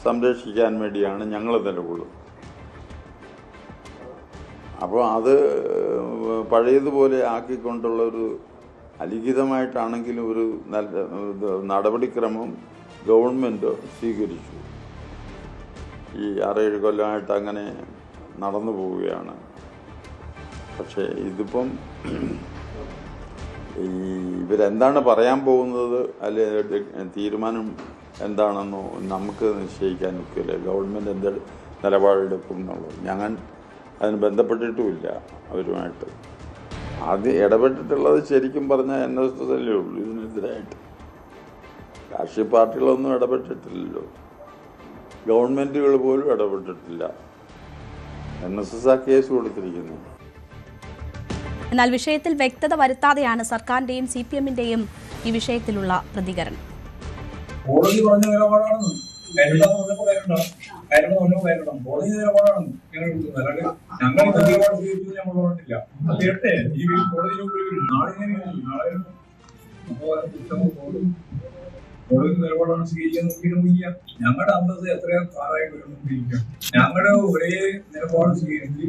സംരക്ഷിക്കാൻ വേണ്ടിയാണ് ഞങ്ങൾ നിലകൊള്ളുന്നത്. അപ്പോൾ അത് പഴയതുപോലെ ആക്കിക്കൊണ്ടുള്ള ഒരു അലിഖിതമായിട്ടാണെങ്കിലും ഒരു നല്ല നടപടിക്രമം ഗവൺമെൻറ് സ്വീകരിച്ചു. ഈ 6-7 കൊല്ലമായിട്ട് അങ്ങനെ നടന്നു പോവുകയാണ്. പക്ഷേ ഇതിപ്പം ഇവരെന്താണ് പറയാൻ പോകുന്നത്, അല്ലെ തീരുമാനം എന്താണെന്നോ നമുക്ക് നിശ്ചയിക്കാൻ ഒക്കില്ല. ഗവൺമെൻറ് എന്ത് നിലപാടെടുക്കും എന്നുള്ളത് ഞങ്ങൾ അതിന് ബന്ധപ്പെട്ടിട്ടുമില്ല അവരുമായിട്ട്. ആദ്യം ഇടപെട്ടിട്ടുള്ളത് ശരിക്കും പറഞ്ഞാൽ NSS അല്ലേ ഉള്ളൂ. ഇതിനെതിരായിട്ട് രാഷ്ട്രീയ പാർട്ടികളൊന്നും ഇടപെട്ടിട്ടില്ലല്ലോ. ഗവൺമെൻറ്റുകൾ പോലും ഇടപെട്ടിട്ടില്ല. NSS ആ കേസ് കൊടുത്തിരിക്കുന്നു. എന്നാൽ വിഷയത്തിൽ വ്യക്തത വരുത്താതെയാണ് സർക്കാരിന്റെയും CPM-ന്റെയും ഈ വിഷയത്തിലുള്ള പ്രതികരണം. കോടതി പറഞ്ഞ നിലപാടാണ് കോടതി നിലപാടാണ് ഞങ്ങൾ എടുക്കുന്നത്. അല്ലാതെ ഞങ്ങൾ നിലപാട് സ്വീകരിച്ചത് നമ്മൾ പറഞ്ഞിട്ടില്ല. കേട്ടെ ഈ കോടതി നാളെ കോടതി നിലപാടാണ് സ്വീകരിക്കാൻ നോക്കിയിരിക്കുക. ഞങ്ങളുടെ അന്തസ് എത്രയോ കാലമായി വരുന്നോണ്ടിരിക്കുക. ഞങ്ങളുടെ ഒരേ നിലപാട് സ്വീകരിച്ച്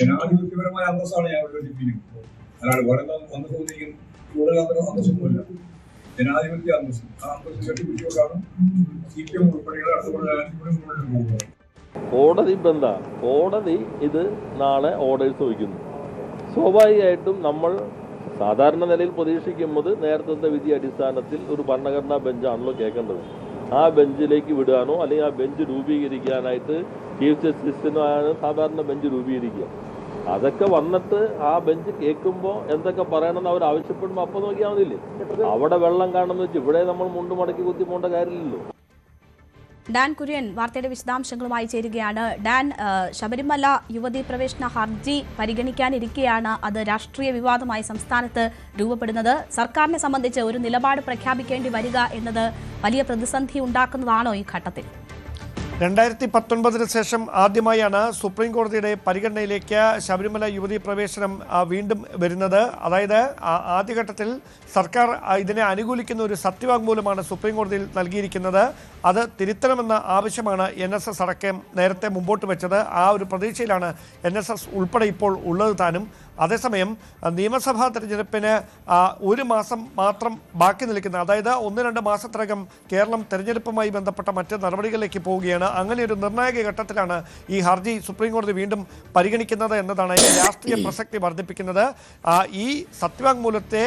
ജനാധിപത്യപരമായ അന്തസ്സാണ് ഞങ്ങളുടെ സ്വീകരിക്കുന്നത്. അല്ലാതെ വേറെ അന്തസ് തോന്നിയിരിക്കുന്നത് കൂടുതൽ അന്തസ്സൊന്നുമില്ല. ജനാധിപത്യ അന്തസ്, ആ അന്തസ് കെട്ടിപ്പിടിച്ചുകൊണ്ടാണ് CPM ഉൾപ്പെടെയുള്ള അടുത്ത പോകുന്നത്. കോടതി കോടതി ഇത് നാളെ ഓർഡേഴ്സ് വയ്ക്കുന്നു. സ്വാഭാവികമായിട്ടും നമ്മൾ സാധാരണ നിലയിൽ പ്രതീക്ഷിക്കുന്നത് നേരത്തെ വിധി അടിസ്ഥാനത്തിൽ ഒരു ഭരണഘടനാ ബെഞ്ചാണല്ലോ കേൾക്കേണ്ടത്. ആ ബെഞ്ചിലേക്ക് വിടുകയാണോ അല്ലെങ്കിൽ ആ ബെഞ്ച് രൂപീകരിക്കാനായിട്ട് ചീഫ് ജസ്റ്റിസിനാണ് സാധാരണ ബെഞ്ച് രൂപീകരിക്കുക. അതൊക്കെ വന്നിട്ട് ആ ബെഞ്ച് കേൾക്കുമ്പോൾ എന്തൊക്കെ പറയണമെന്ന് അവർ ആവശ്യപ്പെടുമ്പോൾ അപ്പോൾ നോക്കിയാൽ മതിയില്ലേ. അവിടെ വെള്ളം കാണുമെന്ന് വെച്ച് ഇവിടെ നമ്മൾ മുണ്ടുമടക്കി കുത്തി പോകേണ്ട കാര്യമില്ലല്ലോ. ഡാൻ കുര്യൻ വാർത്തയുടെ വിശദാംശങ്ങളുമായി ചേരുകയാണ്. ഡാൻ, ശബരിമല യുവതീ പ്രവേശന ഹർജി പരിഗണിക്കാനിരിക്കെയാണ് അത് രാഷ്ട്രീയ വിവാദമായി സംസ്ഥാനത്ത് രൂപപ്പെടുന്നത്. സർക്കാരിനെ സംബന്ധിച്ച് ഒരു നിലപാട് പ്രഖ്യാപിക്കേണ്ടി വരിക എന്നത് വലിയ പ്രതിസന്ധി ഉണ്ടാക്കുന്നതാണോ ഈ ഘട്ടത്തിൽ? 2019 ശേഷം ആദ്യമായാണ് സുപ്രീം കോടതിയുടെ പരിഗണനയിലേക്ക് ശബരിമല യുവതീ പ്രവേശനം വീണ്ടും വരുന്നത്. അതായത് ആദ്യഘട്ടത്തിൽ സർക്കാർ ഇതിനെ അനുകൂലിക്കുന്ന ഒരു സത്യവാങ്മൂലമാണ് സുപ്രീം കോടതിയിൽ നൽകിയിരിക്കുന്നത്. അത് തിരുത്തണമെന്ന ആവശ്യമാണ് NSS അടക്കം നേരത്തെ മുമ്പോട്ട് വെച്ചത്. ആ ഒരു പ്രതീക്ഷയിലാണ് NSS ഉൾപ്പെടെ ഇപ്പോൾ ഉള്ളത് താനും. അതേസമയം നിയമസഭാ തെരഞ്ഞെടുപ്പിന് 1 മാസം മാത്രം ബാക്കി നിൽക്കുന്ന, അതായത് 1-2 മാസത്തിനകം കേരളം തെരഞ്ഞെടുപ്പുമായി ബന്ധപ്പെട്ട മറ്റ് നടപടികളിലേക്ക് പോവുകയാണ്. അങ്ങനെ ഒരു നിർണായക ഘട്ടത്തിലാണ് ഈ ഹർജി സുപ്രീം കോടതി വീണ്ടും പരിഗണിക്കുന്നത് എന്നതാണ് രാഷ്ട്രീയ പ്രസക്തി വർദ്ധിപ്പിക്കുന്നത്. ഈ സത്യവാങ്മൂലത്തെ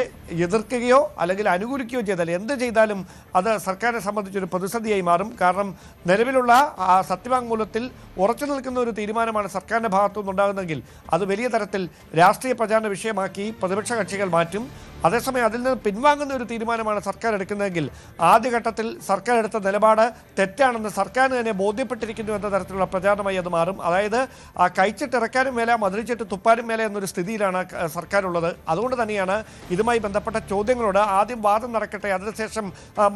എതിർക്കുകയോ അല്ലെങ്കിൽ അനുകൂലിക്കുകയോ ചെയ്താൽ എന്ത് ചെയ്താലും അത് സർക്കാരിനെ സംബന്ധിച്ചൊരു പ്രതിസന്ധിയായി മാറും. കാരണം നിലവിലുള്ള സത്യവാങ്മൂലത്തിൽ ഉറച്ചു നിൽക്കുന്ന ഒരു തീരുമാനമാണ് സർക്കാരിൻ്റെ ഭാഗത്തു നിന്നുണ്ടാകുന്നതെങ്കിൽ അത് വലിയ തരത്തിൽ രാഷ്ട്രീയ പ്രചാരണ വിഷയമാക്കി പ്രതിപക്ഷ കക്ഷികൾ മാറ്റും. അതേസമയം അതിൽ നിന്ന് പിൻവാങ്ങുന്ന ഒരു തീരുമാനമാണ് സർക്കാർ എടുക്കുന്നതെങ്കിൽ ആദ്യഘട്ടത്തിൽ സർക്കാർ എടുത്ത നിലപാട് തെറ്റാണെന്ന് സർക്കാരിന് തന്നെ ബോധ്യപ്പെട്ടിരിക്കുന്നു എന്ന തരത്തിലുള്ള പ്രചാരണമായി അത് മാറും. അതായത് കഴിച്ചിട്ടിറക്കാനും മേല മധുരിച്ചിട്ട് തുപ്പാനും മേല എന്നൊരു സ്ഥിതിയിലാണ് സർക്കാരുള്ളത്. അതുകൊണ്ട് തന്നെയാണ് ഇതുമായി ബന്ധപ്പെട്ട ചോദ്യങ്ങളോട് ആദ്യം വാദം നടക്കട്ടെ, അതിനുശേഷം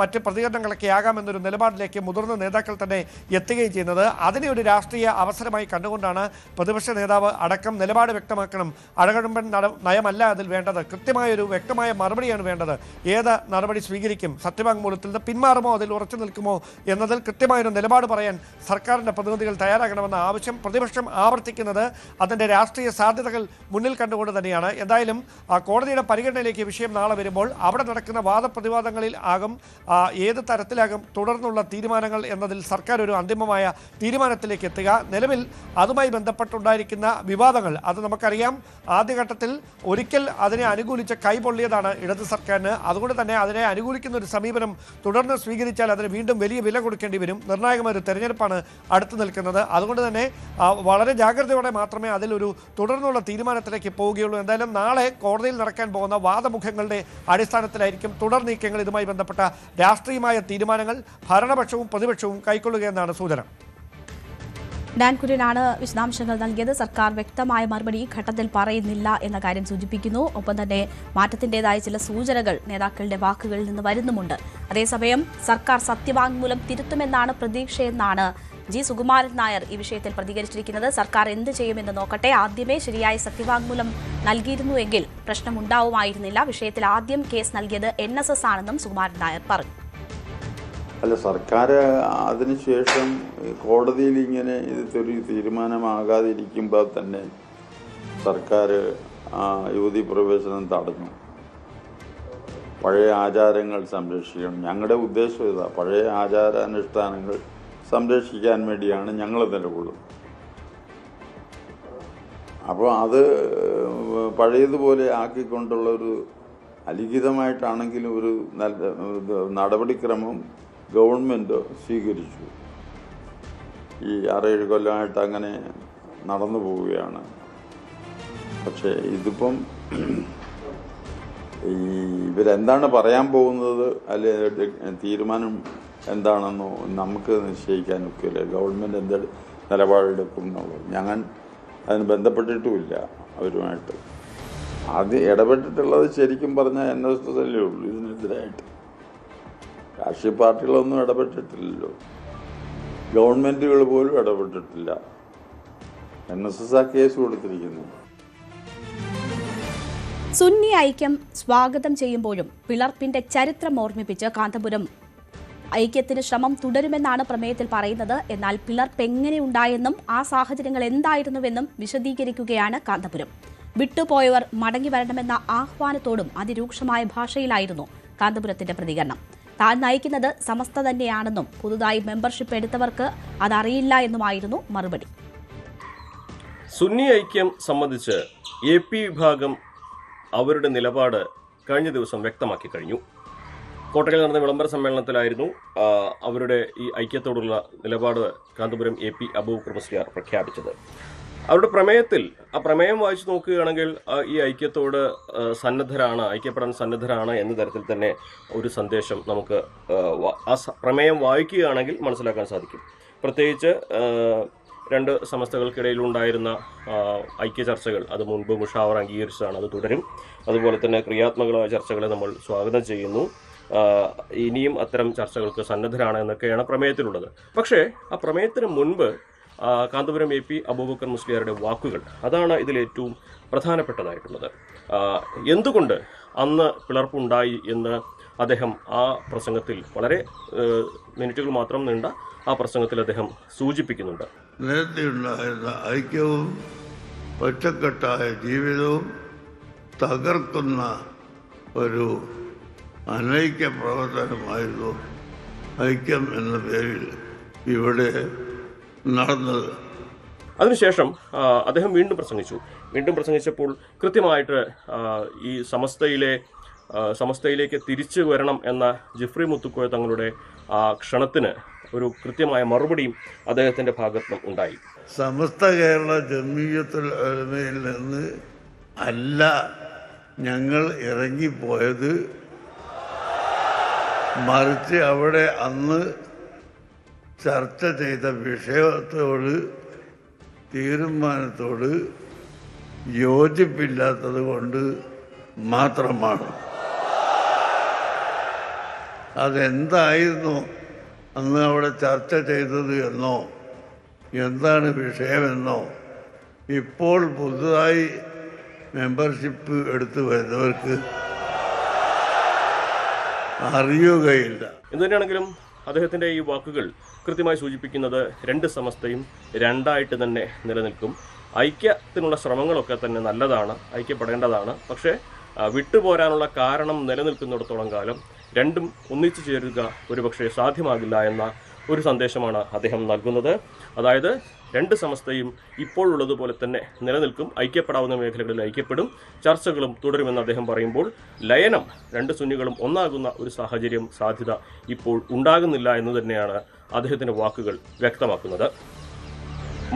മറ്റ് പ്രതികരണങ്ങളൊക്കെ ആകാമെന്നൊരു നിലപാടിലേക്ക് മുതിർന്ന നേതാക്കൾ തന്നെ എത്തുകയും ചെയ്യുന്നത്. അതിനെ ഒരു രാഷ്ട്രീയ അവസരമായി കണ്ടുകൊണ്ടാണ് പ്രതിപക്ഷ നേതാവ് അടക്കം നിലപാട് വ്യക്തമാക്കണം. അഴകഴമ്പൻ നയമല്ല അതിൽ വേണ്ടത്, കൃത്യമായൊരു വ്യക്തമായ മറുപടിയാണ് വേണ്ടത്. ഏത് നടപടി സ്വീകരിക്കും, സത്യവാങ്മൂലത്തിൽ നിന്ന് പിന്മാറുമോ അതിൽ ഉറച്ചു നിൽക്കുമോ എന്നതിൽ കൃത്യമായൊരു നിലപാട് പറയാൻ സർക്കാരിൻ്റെ പ്രതിനിധികൾ തയ്യാറാകണമെന്ന ആവശ്യം പ്രതിപക്ഷം ആവർത്തിക്കുന്നത് അതിൻ്റെ രാഷ്ട്രീയ സാധ്യതകൾ മുന്നിൽ കണ്ടുകൊണ്ട് തന്നെയാണ്. എന്തായാലും കോടതിയുടെ പരിഗണനയിലേക്ക് വിഷയം നാളെ വരുമ്പോൾ അവിടെ നടക്കുന്ന വാദപ്രതിവാദങ്ങളിൽ ആകും ഏത് തരത്തിലാകും തുടർന്നുള്ള തീരുമാനങ്ങൾ എന്നതിൽ സർക്കാർ ഒരു അന്തിമമായ തീരുമാനത്തിലേക്ക് എത്തുക. നിലവിൽ അതുമായി ബന്ധപ്പെട്ടുണ്ടായിരിക്കുന്ന വിവാദങ്ങൾ അത് നമുക്കറിയാം. ആദ്യഘട്ടത്തിൽ ഒരിക്കൽ അതിനെ അനുകൂലിച്ച് കൈപൊള്ളിയതാണ് ഇടത് സർക്കാരിന്. അതുകൊണ്ട് തന്നെ അതിനെ അനുകൂലിക്കുന്ന ഒരു സമീപനം തുടർന്ന് സ്വീകരിച്ചാൽ അതിന് വീണ്ടും വലിയ വില കൊടുക്കേണ്ടി വരും. നിർണായകമായ ഒരു തെരഞ്ഞെടുപ്പാണ് അടുത്ത് നിൽക്കുന്നത്. അതുകൊണ്ട് തന്നെ വളരെ ജാഗ്രതയോടെ മാത്രമേ അതിലൊരു തുടർന്നുള്ള തീരുമാനത്തിലേക്ക് പോവുകയുള്ളൂ. എന്തായാലും നാളെ കോടതിയിൽ നടക്കാൻ പോകുന്ന വാദമുഖങ്ങളുടെ അടിസ്ഥാനത്തിലായിരിക്കും തുടർ നീക്കങ്ങൾ ഇതുമായി ബന്ധപ്പെട്ട രാഷ്ട്രീയമായ തീരുമാനങ്ങൾ ഭരണപക്ഷവും പ്രതിപക്ഷവും കൈക്കൊള്ളുകയെന്നാണ് സൂചന. ഡാൻ കുര്യനാണ് വിശദാംശങ്ങൾ നൽകിയത്. സർക്കാർ വ്യക്തമായ മറുപടി ഈ ഘട്ടത്തിൽ പറയുന്നില്ല എന്ന കാര്യം സൂചിപ്പിക്കുന്നു. ഒപ്പം തന്നെ മാറ്റത്തിൻ്റെതായ ചില സൂചനകൾ നേതാക്കളുടെ വാക്കുകളിൽ നിന്ന് വരുന്നുമുണ്ട്. അതേസമയം സർക്കാർ സത്യവാങ്മൂലം തിരുത്തുമെന്നാണ് പ്രതീക്ഷയെന്നാണ് ജി സുകുമാരൻ നായർ ഈ വിഷയത്തിൽ പ്രതികരിച്ചിരിക്കുന്നത്. സർക്കാർ എന്ത് ചെയ്യുമെന്ന് നോക്കട്ടെ. ആദ്യമേ ശരിയായ സത്യവാങ്മൂലം നൽകിയിരുന്നുവെങ്കിൽ പ്രശ്നമുണ്ടാവുമായിരുന്നില്ല. വിഷയത്തിൽ ആദ്യം കേസ് നൽകിയത് NSS ആണെന്നും സുകുമാരൻ നായർ പറഞ്ഞു. അല്ല, സർക്കാർ അതിനുശേഷം കോടതിയിൽ ഇങ്ങനെ ഇതൊരു തീരുമാനമാകാതിരിക്കുമ്പോൾ തന്നെ സർക്കാർ യുവതീ പ്രവേശനം തടഞ്ഞു. പഴയ ആചാരങ്ങൾ സംരക്ഷിക്കണം. ഞങ്ങളുടെ ഉദ്ദേശം ഇതാ, പഴയ ആചാരാനുഷ്ഠാനങ്ങൾ സംരക്ഷിക്കാൻ വേണ്ടിയാണ് ഞങ്ങൾ നിലകൊള്ളുന്നത്. അപ്പോൾ അത് പഴയതുപോലെ ആക്കിക്കൊണ്ടുള്ള ഒരു അലിഖിതമായിട്ടാണെങ്കിലും ഒരു നല്ല നടപടിക്രമം ഗവൺമെൻറ് സ്വീകരിച്ചു. ഈ 6-7 കൊല്ലമായിട്ട് അങ്ങനെ നടന്നു പോവുകയാണ്. പക്ഷേ ഇതിപ്പം ഇവരെന്താണ് പറയാൻ പോകുന്നത് അല്ലെ തീരുമാനം എന്താണെന്നോ നമുക്ക് നിശ്ചയിക്കാൻ ഒക്കില്ല. ഗവൺമെൻറ് എന്ത് നിലപാടെടുക്കും എന്നുള്ളത് ഞങ്ങൾ അതിന് ബന്ധപ്പെട്ടിട്ടുമില്ല അവരുമായിട്ട്. ആദ്യം ഇടപെട്ടിട്ടുള്ളത് ശരിക്കും പറഞ്ഞാൽ NSS അല്ലേ ഉള്ളൂ ഇതിനെതിരായിട്ട്. രാഷ്ട്രീയ പാർട്ടികളൊന്നും ഇടപെട്ടിട്ടില്ലല്ലോ, ഗവൺമെൻറ്റുകൾ പോലും ഇടപെട്ടിട്ടില്ല. NSS ആ കേസ് കൊടുത്തിരിക്കുന്നു. സുന്നി ഐക്യം സ്വാഗതം ചെയ്യുമ്പോഴും പിളർപ്പിന്റെ ചരിത്രം ഓർമ്മിപ്പിച്ച് കാന്തപുരം ഐക്യത്തിന് ശ്രമം തുടരുമെന്നാണ് പ്രമേയത്തിൽ പറയുന്നത്. എന്നാൽ പിളർപ്പ് എങ്ങനെയുണ്ടായെന്നും ആ സാഹചര്യങ്ങൾ എന്തായിരുന്നുവെന്നും വിശദീകരിക്കുകയാണ് കാന്തപുരം. വിട്ടുപോയവർ മടങ്ങി വരണമെന്ന ആഹ്വാനത്തോടും അതിരൂക്ഷമായ ഭാഷയിലായിരുന്നു കാന്തപുരത്തിന്റെ പ്രതികരണം. താൻ നയിക്കുന്നത് സമസ്ത തന്നെയാണെന്നും പുതുതായി മെമ്പർഷിപ്പ് എടുത്തവർക്ക് അതറിയില്ല എന്നുമായിരുന്നു മറുപടി. സുന്നി ഐക്യം സംബന്ധിച്ച് AP വിഭാഗം അവരുടെ നിലപാട് കഴിഞ്ഞ ദിവസം വ്യക്തമാക്കി കഴിഞ്ഞു. കോട്ടയിൽ നടന്ന വിളംബര സമ്മേളനത്തിലായിരുന്നു അവരുടെ ഈ ഐക്യത്തോടുള്ള നിലപാട് കാന്തപുരം AP അബൂബക്കർ മുസ്ലിയാർ പ്രഖ്യാപിച്ചത്. അവരുടെ പ്രമേയത്തിൽ ആ പ്രമേയം വായിച്ചു നോക്കുകയാണെങ്കിൽ ഈ ഐക്യത്തോട് ഐക്യപ്പെടാൻ സന്നദ്ധരാണ് എന്ന തരത്തിൽ തന്നെ ഒരു സന്ദേശം നമുക്ക് ആ പ്രമേയം വായിക്കുകയാണെങ്കിൽ മനസ്സിലാക്കാൻ സാധിക്കും. പ്രത്യേകിച്ച് രണ്ട് സമസ്തകൾക്കിടയിലുണ്ടായിരുന്ന ഐക്യ ചർച്ചകൾ അത് മുൻപ് മുഷാവർ അംഗീകരിച്ചതാണ്, അത് തുടരും. അതുപോലെ തന്നെ ക്രിയാത്മകമായ ചർച്ചകളെ നമ്മൾ സ്വാഗതം ചെയ്യുന്നു. ഇനിയും അത്തരം ചർച്ചകൾക്ക് സന്നദ്ധരാണ് എന്നൊക്കെയാണ് പ്രമേയത്തിലുള്ളത്. പക്ഷേ ആ പ്രമേയത്തിന് മുൻപ് കാന്തപുരം AP അബൂബക്കർ മുസ്ലിയാരുടെ വാക്കുകൾ, അതാണ് ഇതിലേറ്റവും പ്രധാനപ്പെട്ടതായിട്ടുള്ളത്. എന്തുകൊണ്ട് അന്ന് പിളർപ്പുണ്ടായി എന്ന് അദ്ദേഹം ആ പ്രസംഗത്തിൽ, വളരെ മിനിറ്റുകൾ മാത്രം നീണ്ട ആ പ്രസംഗത്തിൽ അദ്ദേഹം സൂചിപ്പിക്കുന്നുണ്ട്. നേരത്തെ ഉണ്ടായിരുന്ന ഐക്യവും ഒറ്റക്കെട്ടായ ജീവിതവും തകർക്കുന്ന ഒരു അനൈക്യ പ്രവർത്തനമായിരുന്നു ഐക്യം എന്ന പേരിൽ ഇവിടെ നടന്നത്. അതിനുശേഷം അദ്ദേഹം വീണ്ടും പ്രസംഗിച്ചപ്പോൾ കൃത്യമായിട്ട് ഈ സമസ്തയിലേക്ക് തിരിച്ചു വരണം എന്ന ജിഫ്രി മുത്തുക്കോയ തങ്ങളുടെ ആ ക്ഷണത്തിന് ഒരു കൃത്യമായ മറുപടിയും അദ്ദേഹത്തിൻ്റെ ഭാഗത്തും ഉണ്ടായി. സമസ്ത കേരള ജംഇയ്യത്തുൽ ഉലമയിൽ നിന്ന് അല്ല ഞങ്ങൾ ഇറങ്ങിപ്പോയത്, മറിച്ച് അവിടെ അന്ന് ചർച്ച ചെയ്ത തീരുമാനത്തോട് യോജിപ്പില്ലാത്തത് കൊണ്ട് മാത്രമാണ്. അതെന്തായിരുന്നു അന്ന് അവിടെ ചർച്ച ചെയ്തത് എന്നോ എന്താണ് വിഷയമെന്നോ ഇപ്പോൾ പുതുതായി മെമ്പർഷിപ്പ് എടുത്തു വരുന്നവർക്ക് അറിയുകയില്ല. എന്തുതന്നെയാണെങ്കിലും അദ്ദേഹത്തിൻ്റെ ഈ വാക്കുകൾ കൃത്യമായി സൂചിപ്പിക്കുന്നത് രണ്ട് സമസ്തയും രണ്ടായിട്ട് തന്നെ നിലനിൽക്കും. ഐക്യത്തിനുള്ള ശ്രമങ്ങളൊക്കെ തന്നെ നല്ലതാണ്, ഐക്യപ്പെടേണ്ടതാണ്. പക്ഷേ വിട്ടുപോരാനുള്ള കാരണം നിലനിൽക്കുന്നിടത്തോളം കാലം രണ്ടും ഒന്നിച്ചു ചേരുക ഒരുപക്ഷെ സാധ്യമാകില്ല എന്ന ഒരു സന്ദേശമാണ് അദ്ദേഹം നൽകുന്നത്. അതായത് രണ്ട് സമസ്തയും ഇപ്പോഴുള്ളതുപോലെ തന്നെ നിലനിൽക്കും, ഐക്യപ്പെടാവുന്ന മേഖലകളിൽ ഐക്യപ്പെടും, ചർച്ചകളും തുടരുമെന്ന് അദ്ദേഹം പറയുമ്പോൾ ലയനം, രണ്ട് സുന്നികളും ഒന്നാകുന്ന ഒരു സാഹചര്യം സാധ്യത ഇപ്പോൾ ഉണ്ടാകുന്നില്ല എന്ന് തന്നെയാണ് അദ്ദേഹത്തിൻ്റെ വാക്കുകൾ വ്യക്തമാക്കുന്നത്.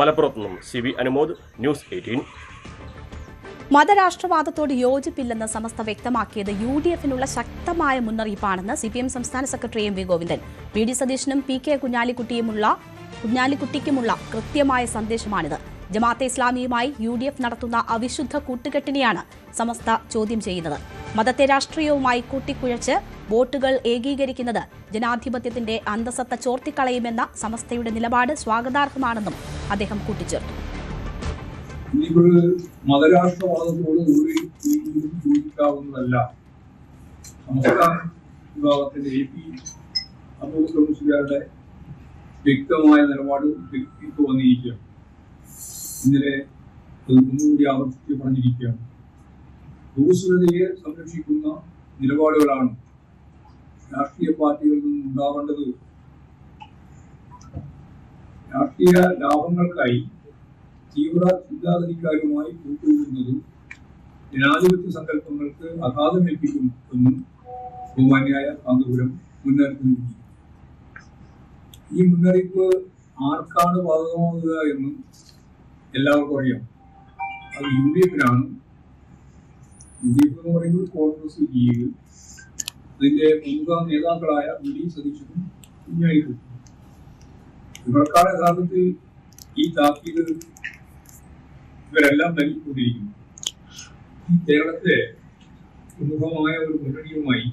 മലപ്പുറത്തു നിന്നും CV അനുമോദ്, News 18. മതരാഷ്ട്രവാദത്തോട് യോജിപ്പില്ലെന്ന് സമസ്ത വ്യക്തമാക്കിയത് UDF-നുള്ള ശക്തമായ മുന്നറിയിപ്പാണെന്ന് CPM സംസ്ഥാന സെക്രട്ടറി MV ഗോവിന്ദൻ. VD സതീശനും PK കുഞ്ഞാലിക്കുട്ടിക്കുമുള്ള കൃത്യമായ സന്ദേശമാണിത്. ജമാഅത്തെ ഇസ്ലാമിയുമായി UDF നടത്തുന്ന അവിശുദ്ധ കൂട്ടുകെട്ടിനെയാണ് സമസ്ത ചോദ്യം ചെയ്യുന്നത്. മതത്തെ രാഷ്ട്രീയവുമായി കൂട്ടിക്കുഴച്ച് വോട്ടുകൾ ഏകീകരിക്കുന്നത് ജനാധിപത്യത്തിന്റെ അന്തസത്ത ചോർത്തിക്കളയുമെന്ന സമസ്തയുടെ നിലപാട് സ്വാഗതാർഹമാണെന്നും അദ്ദേഹം കൂട്ടിച്ചേർത്തു. മതരാഷ്ട്രവാദത്തോട് യോജിക്കാവുന്നതല്ല സമസ്ത വിഭാഗത്തിന്റെ AP അബൂബക്കർ മുസ്ലിയാരുടെ വ്യക്തമായ നിലപാട് വ്യക്തിത്വ വന്നിരിക്കുകയാണ്. ഇന്നലെ ഒന്നുകൂടി ആവർത്തിച്ച് പറഞ്ഞിരിക്കുകയാണ്. ഭൂസ്വരതയെ സംരക്ഷിക്കുന്ന നിലപാടുകളാണ് രാഷ്ട്രീയ പാർട്ടികളിൽ നിന്നും ഉണ്ടാവേണ്ടത്. രാഷ്ട്രീയ ലാഭങ്ങൾക്കായി തീവ്ര ചിന്താഗതിക്കാരുമായി കൂട്ടുകൂടുന്നതും ജനാധിപത്യ സങ്കല്പങ്ങൾക്ക് ആഘാതമേൽപ്പിക്കും എന്നും ബഹുമാന്യായ കാന്തപുരം മുന്നറിയിപ്പ് നൽകി. ഈ മുന്നറിയിപ്പ് ആർക്കാണ് ബാധകമാകുക എന്നും എല്ലാവർക്കും അറിയാം. അത് UDF-നാണ്. UDF എന്ന് പറയുമ്പോൾ കോൺഗ്രസ്, ലീഗ്, അതിന്റെ പ്രമുഖ നേതാക്കളായ VD സതീശനും കുഞ്ഞാലിക്കുട്ടി, ഇവർക്കാണ് യഥാർത്ഥത്തിൽ ഈ താക്കീത് ഇവരെല്ലാം നൽകിക്കൊണ്ടിരിക്കുന്നു. ഈ കേരളത്തിലെ പ്രമുഖമായ ഒരു മുന്നണിയുമായി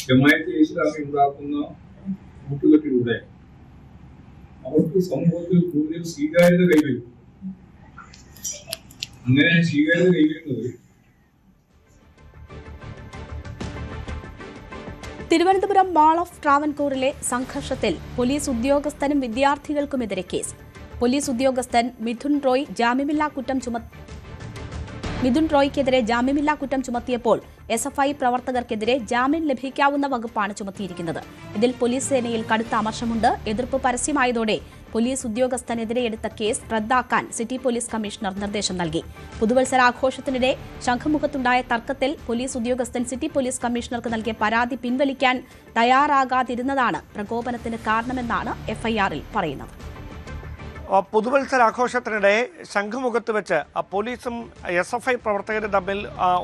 ജമാഅത്തെ ഇസ്ലാമി ഉണ്ടാക്കുന്ന കൂട്ടുകെട്ടിലൂടെ അവർക്ക് സമൂഹത്തിൽ കൂടുതൽ സ്വീകാര്യത കൈവരും. അങ്ങനെ സ്വീകാര്യത കൈവരുന്നത് തിരുവനന്തപുരം മാൾ ഓഫ് ട്രാവൻകൂറിലെ സംഘർഷത്തിൽ പോലീസ് ഉദ്യോഗസ്ഥനും വിദ്യാർത്ഥികൾക്കുമെതിരെ കേസ്. പോലീസ് ഉദ്യോഗസ്ഥൻ മിഥുൻ റോയ്ക്കെതിരെ ജാമ്യമില്ലാ കുറ്റം ചുമത്തിയപ്പോൾ SFI പ്രവർത്തകർക്കെതിരെ ജാമ്യം ലഭിക്കാവുന്ന വകുപ്പാണ് ചുമത്തിയിരിക്കുന്നത്. ഇതിൽ പോലീസ് സേനയിൽ കടുത്ത അമർഷമുണ്ട്. എതിർപ്പ് പരസ്യമായതോടെ പോലീസ് ഉദ്യോഗസ്ഥനെതിരെ എടുത്ത കേസ് റദ്ദാക്കാൻ സിറ്റി പോലീസ് കമ്മീഷണർ നിർദ്ദേശം നൽകി. പുതുവത്സരാഘോഷത്തിനിടെ ശംഖുമുഖത്തുണ്ടായ തർക്കത്തിൽ പോലീസ് ഉദ്യോഗസ്ഥൻ സിറ്റി പോലീസ് കമ്മീഷണർക്ക് നൽകിയ പരാതി പിൻവലിക്കാൻ തയ്യാറാകാതിരുന്നതാണ് പ്രകോപനത്തിന് കാരണമെന്നാണ് എഫ്ഐആറിൽ പറയുന്നത്. പുതുവത്സരാഘോഷത്തിനിടെ ശംഖുമുഖത്ത് വെച്ച് പോലീസും SFI പ്രവർത്തകരും തമ്മിൽ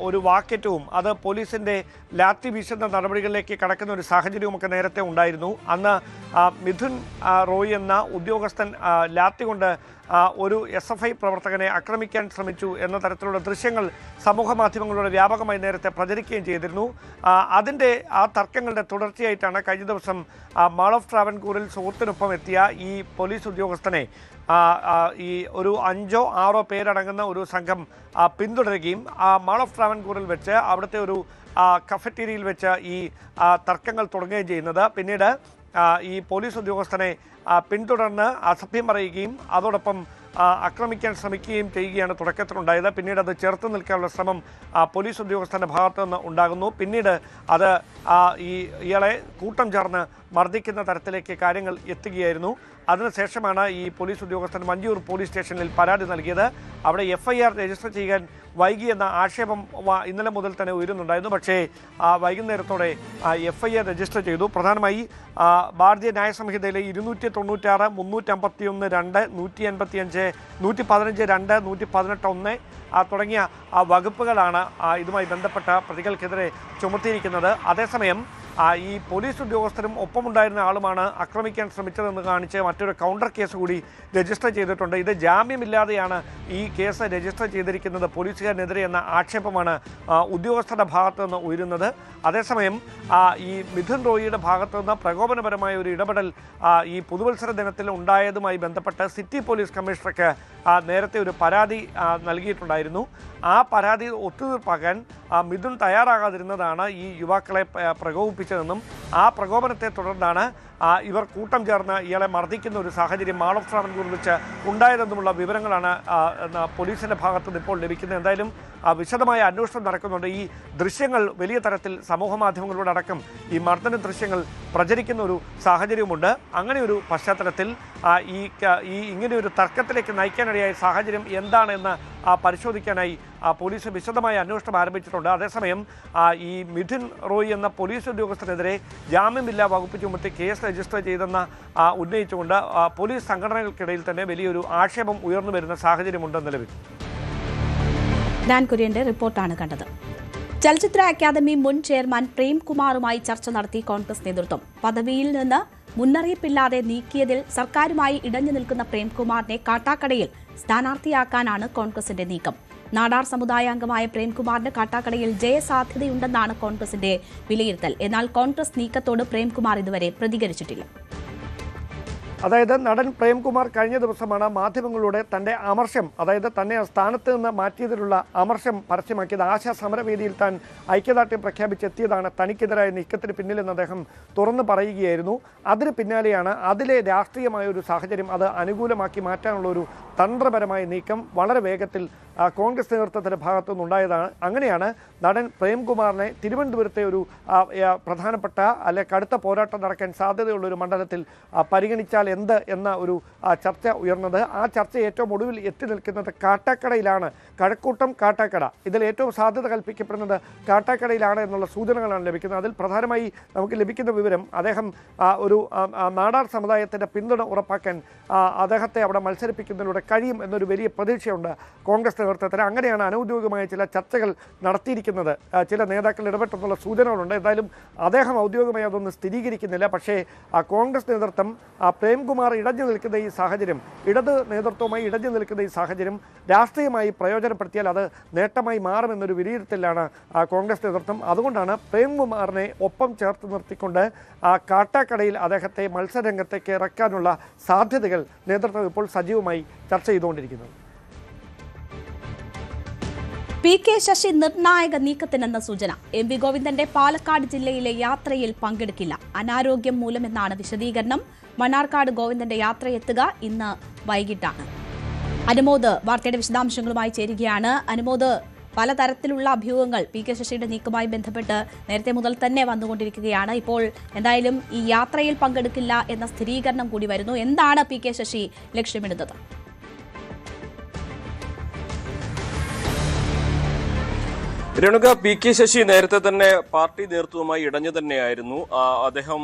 ഒരു വാക്കേറ്റവും അത് പോലീസിന്റെ ലാത്തി വീശുന്ന നടപടികളിലേക്ക് കടക്കുന്ന ഒരു സാഹചര്യവുമൊക്കെ നേരത്തെ ഉണ്ടായിരുന്നു. അന്ന് മിഥുൻ റോയ് എന്ന ഉദ്യോഗസ്ഥൻ ലാത്തി കൊണ്ട് ഒരു SFI പ്രവർത്തകനെ ആക്രമിക്കാൻ ശ്രമിച്ചു എന്ന തരത്തിലുള്ള ദൃശ്യങ്ങൾ സമൂഹ മാധ്യമങ്ങളിലൂടെ വ്യാപകമായി നേരത്തെ പ്രചരിക്കുകയും ചെയ്തിരുന്നു. അതിൻ്റെ ആ തർക്കങ്ങളുടെ തുടർച്ചയായിട്ടാണ് കഴിഞ്ഞ ദിവസം മാൾ ഓഫ് ട്രാവൻകൂറിൽ സുഹൃത്തിനൊപ്പം എത്തിയ ഈ പോലീസ് ഉദ്യോഗസ്ഥനെ ഈ ഒരു 5-6 പേരടങ്ങുന്ന ഒരു സംഘം പിന്തുടരുകയും മാൾ ഓഫ് ട്രാവൻകൂറിൽ വെച്ച് അവിടുത്തെ ഒരു കഫറ്റീരിയയിൽ വെച്ച് ഈ തർക്കങ്ങൾ തുടങ്ങുകയും ചെയ്യുന്നത്. പിന്നീട് ഈ പോലീസ് ഉദ്യോഗസ്ഥനെ പിന്തുടർന്ന് അസഭ്യം പറയുകയും അതോടൊപ്പം ആക്രമിക്കാൻ ശ്രമിക്കുകയും ചെയ്യുകയാണ് തുടക്കത്തിലുണ്ടായത്. പിന്നീട് അത് ചെറുത്ത് നിൽക്കാനുള്ള ശ്രമം പോലീസ് ഉദ്യോഗസ്ഥൻ്റെ ഭാഗത്തു നിന്ന് ഉണ്ടാകുന്നു. പിന്നീട് അത് ഇയാളെ കൂട്ടം ചേർന്ന് മർദ്ദിക്കുന്ന തരത്തിലേക്ക് കാര്യങ്ങൾ എത്തുകയായിരുന്നു. അതിനുശേഷമാണ് ഈ പോലീസ് ഉദ്യോഗസ്ഥൻ മഞ്ചൂർ പോലീസ് സ്റ്റേഷനിൽ പരാതി നൽകിയത്. അവിടെ FIR രജിസ്റ്റർ ചെയ്യാൻ വൈകിയെന്ന ആക്ഷേപം ഇന്നലെ മുതൽ തന്നെ ഉയരുന്നുണ്ടായിരുന്നു. പക്ഷേ വൈകുന്നേരത്തോടെ FIR രജിസ്റ്റർ ചെയ്തു. പ്രധാനമായി ഭാരതീയ ന്യായ സംഹിതയിലെ 296, 351, 2, 185, 115, 2, 118 തുടങ്ങിയ വകുപ്പുകളാണ് ഇതുമായി ബന്ധപ്പെട്ട പ്രതികൾക്കെതിരെ ചുമത്തിയിരിക്കുന്നത്. അതേസമയം ഈ പോലീസ് ഉദ്യോഗസ്ഥരും ഒപ്പമുണ്ടായിരുന്ന ആളുമാണ് ആക്രമിക്കാൻ ശ്രമിച്ചതെന്ന് കാണിച്ച് മറ്റൊരു കൗണ്ടർ കേസ് കൂടി രജിസ്റ്റർ ചെയ്തിട്ടുണ്ട്. ഇത് ജാമ്യമില്ലാതെയാണ് ഈ കേസ് രജിസ്റ്റർ ചെയ്തിരിക്കുന്നത് പോലീസുകാരനെതിരെ എന്ന ആക്ഷേപമാണ് ഉദ്യോഗസ്ഥരുടെ ഭാഗത്തു നിന്ന് ഉയരുന്നത്. അതേസമയം ഈ മിഥുൻ റോയിയുടെ ഭാഗത്തു നിന്ന് പ്രകോപനപരമായ ഒരു ഇടപെടൽ ഈ പുതുവത്സര ദിനത്തിൽ ഉണ്ടായതുമായി ബന്ധപ്പെട്ട് സിറ്റി പോലീസ് കമ്മീഷണർക്ക് നേരത്തെ ഒരു പരാതി നൽകിയിട്ടുണ്ടായിരുന്നു. ആ പരാതി ഒത്തുതീർപ്പാക്കാൻ മിഥുൻ തയ്യാറാകാതിരുന്നതാണ് ഈ യുവാക്കളെ പ്രകോപിപ്പിച്ചതെന്നും ആ പ്രകോപനത്തെ തുടർന്നാണ് ഇവർ കൂട്ടം ചേർന്ന് ഇയാളെ മർദ്ദിക്കുന്ന ഒരു സാഹചര്യം മാൾ ഓഫ് ട്രാവൻകൂറിൽ വെച്ച് ഉണ്ടായതെന്നുമുള്ള വിവരങ്ങളാണ് പോലീസിൻ്റെ ഭാഗത്തുനിന്ന് ഇപ്പോൾ ലഭിക്കുന്നത്. എന്തായാലും വിശദമായ അന്വേഷണം നടക്കുന്നുണ്ട്. ഈ ദൃശ്യങ്ങൾ വലിയ തരത്തിൽ സമൂഹ മാധ്യമങ്ങളിലൂടെ അടക്കം ഈ മർദ്ദന ദൃശ്യങ്ങൾ പ്രചരിക്കുന്ന ഒരു സാഹചര്യമുണ്ട്. അങ്ങനെ ഒരു പശ്ചാത്തലത്തിൽ ഈ ഇങ്ങനെയൊരു തർക്കത്തിലേക്ക് നയിക്കാനിടയായ സാഹചര്യം എന്താണെന്ന് പരിശോധിക്കാനായി പോലീസ് വിശദമായ അന്വേഷണം ആരംഭിച്ചിട്ടുണ്ട്. അതേസമയം ഈ മിഥുൻ റോയ് എന്ന പോലീസ് ഉദ്യോഗസ്ഥനെതിരെ ജാമ്യമില്ലാ വകുപ്പ് ചുമത്തി കേസ് രജിസ്റ്റർ ചെയ്തെന്ന് ഉന്നയിച്ചുകൊണ്ട് പോലീസ് സംഘടനകൾക്കിടയിൽ തന്നെ വലിയൊരു ആക്ഷേപം ഉയർന്നു വരുന്ന സാഹചര്യമുണ്ട് നിലവിൽ. ഡാൻ കുര്യന്റെ റിപ്പോർട്ടാണ് കണ്ടത്. ചലച്ചിത്ര അക്കാദമി മുൻ ചെയർമാൻ പ്രേംകുമാറുമായി ചർച്ച നടത്തി കോൺഗ്രസ് നേതൃത്വം. പദവിയിൽ നിന്ന് മുന്നറിയിപ്പില്ലാതെ നീക്കിയതിൽ സർക്കാരുമായി ഇടഞ്ഞു നിൽക്കുന്ന പ്രേംകുമാറിനെ കാട്ടാക്കടയിൽ സ്ഥാനാർത്ഥിയാക്കാനാണ് കോൺഗ്രസിന്റെ നീക്കം. നാടാർ സമുദായാംഗമായ പ്രേംകുമാറിന് കാട്ടാക്കടയിൽ ജയസാധ്യതയുണ്ടെന്നാണ് കോൺഗ്രസിന്റെ വിലയിരുത്തൽ. എന്നാൽ കോൺഗ്രസ് നീക്കത്തോട് പ്രേംകുമാർ ഇതുവരെ പ്രതികരിച്ചിട്ടില്ല. അതായത് നടൻ പ്രേംകുമാർ കഴിഞ്ഞ ദിവസമാണ് മാധ്യമങ്ങളിലൂടെ തൻ്റെ അമർഷം, അതായത് തന്നെ സ്ഥാനത്ത് നിന്ന് മാറ്റിയതിലുള്ള അമർഷം പരസ്യമാക്കിയത്. ആശാ സമരവേദിയിൽ താൻ ഐക്യദാർഢ്യം പ്രഖ്യാപിച്ചെത്തിയതാണ് തനിക്കെതിരായ നീക്കത്തിന് പിന്നിലെന്ന് അദ്ദേഹം തുറന്നു പറയുകയായിരുന്നു. അതിന് പിന്നാലെയാണ് അതിലെ രാഷ്ട്രീയമായ ഒരു സാഹചര്യം അത് അനുകൂലമാക്കി മാറ്റാനുള്ള ഒരു തന്ത്രപരമായ നീക്കം വളരെ വേഗത്തിൽ കോൺഗ്രസ് നേതൃത്വത്തിൻ്റെ ഭാഗത്തു നിന്നുണ്ടായതാണ്. അങ്ങനെയാണ് നടൻ പ്രേംകുമാറിനെ തിരുവനന്തപുരത്തെ ഒരു പ്രധാനപ്പെട്ട കടുത്ത പോരാട്ടം നടക്കാൻ സാധ്യതയുള്ളൊരു മണ്ഡലത്തിൽ പരിഗണിച്ചാൽ എന്ത് എന്ന ഒരു ചർച്ച ഉയർന്നത്. ആ ചർച്ച ഏറ്റവും ഒടുവിൽ എത്തി നിൽക്കുന്നത് കാട്ടാക്കടയിലാണ്. കഴക്കൂട്ടം കാട്ടാക്കട ഇതിൽ ഏറ്റവും സാധ്യത കൽപ്പിക്കപ്പെടുന്നത് കാട്ടാക്കടയിലാണ് എന്നുള്ള സൂചനകളാണ് ലഭിക്കുന്നത്. അതിൽ പ്രധാനമായി നമുക്ക് ലഭിക്കുന്ന വിവരം അദ്ദേഹം ഒരു നാടാർ സമുദായത്തിൻ്റെ പിന്തുണ ഉറപ്പാക്കാൻ അദ്ദേഹത്തെ അവിടെ മത്സരിപ്പിക്കുന്നതിലൂടെ കഴിയും എന്നൊരു വലിയ പ്രതീക്ഷയുണ്ട് കോൺഗ്രസ് നേതൃത്വത്തിന്. അങ്ങനെയാണ് അനൗദ്യോഗികമായ ചില ചർച്ചകൾ നടത്തിയിരിക്കുന്നത്. ചില നേതാക്കൾ ഇടപെട്ടെന്നുള്ള സൂചനകളുണ്ട്. എന്തായാലും അദ്ദേഹം ഔദ്യോഗികമായി അതൊന്നും സ്ഥിരീകരിക്കുന്നില്ല. പക്ഷേ കോൺഗ്രസ് നേതൃത്വം പ്രേംകുമാർ ഇടഞ്ഞു നിൽക്കുന്ന ഈ സാഹചര്യം, ഇടത് നേതൃത്വവുമായി ഇടഞ്ഞു നിൽക്കുന്ന ഈ സാഹചര്യം രാഷ്ട്രീയമായി പ്രയോജനപ്പെടുത്തിയാൽ അത് നേട്ടമായി മാറുമെന്നൊരു വിലയിരുത്തലാണ് കോൺഗ്രസ് നേതൃത്വം. അതുകൊണ്ടാണ് പ്രേംകുമാറിനെ ഒപ്പം ചേർത്ത് നിർത്തിക്കൊണ്ട് കാട്ടാക്കടയിൽ അദ്ദേഹത്തെ മത്സരരംഗത്തേക്ക് ഇറക്കാനുള്ള സാധ്യതകൾ നേതൃത്വം ഇപ്പോൾ സജീവമായി ചർച്ച ചെയ്തുകൊണ്ടിരിക്കുന്നത്. PK ശശി നിർണായക നീക്കത്തിനെന്ന സൂചന. MV ഗോവിന്ദന്റെ പാലക്കാട് ജില്ലയിലെ യാത്രയിൽ പങ്കെടുക്കില്ല. അനാരോഗ്യം മൂലമെന്നാണ് വിശദീകരണം. മണ്ണാർക്കാട് ഗോവിന്ദന്റെ യാത്രയെത്തുക ഇന്ന് വൈകിട്ടാണ്. അനുമോദ് വാർത്തയുടെ വിശദാംശങ്ങളുമായി ചേരുകയാണ്. അനുമോദ്, പലതരത്തിലുള്ള അഭ്യൂഹങ്ങൾ പി കെ ശശിയുടെ നീക്കവുമായി ബന്ധപ്പെട്ട് നേരത്തെ മുതൽ തന്നെ വന്നുകൊണ്ടിരിക്കുകയാണ്. ഇപ്പോൾ എന്തായാലും ഈ യാത്രയിൽ പങ്കെടുക്കില്ല എന്ന സ്ഥിരീകരണം കൂടി വരുന്നു. എന്താണ് പി കെ ശശി ലക്ഷ്യമിടുന്നത്? രേണുക, പി കെ ശശി നേരത്തെ തന്നെ പാർട്ടി നേതൃത്വവുമായി ഇടഞ്ഞു തന്നെയായിരുന്നു. അദ്ദേഹം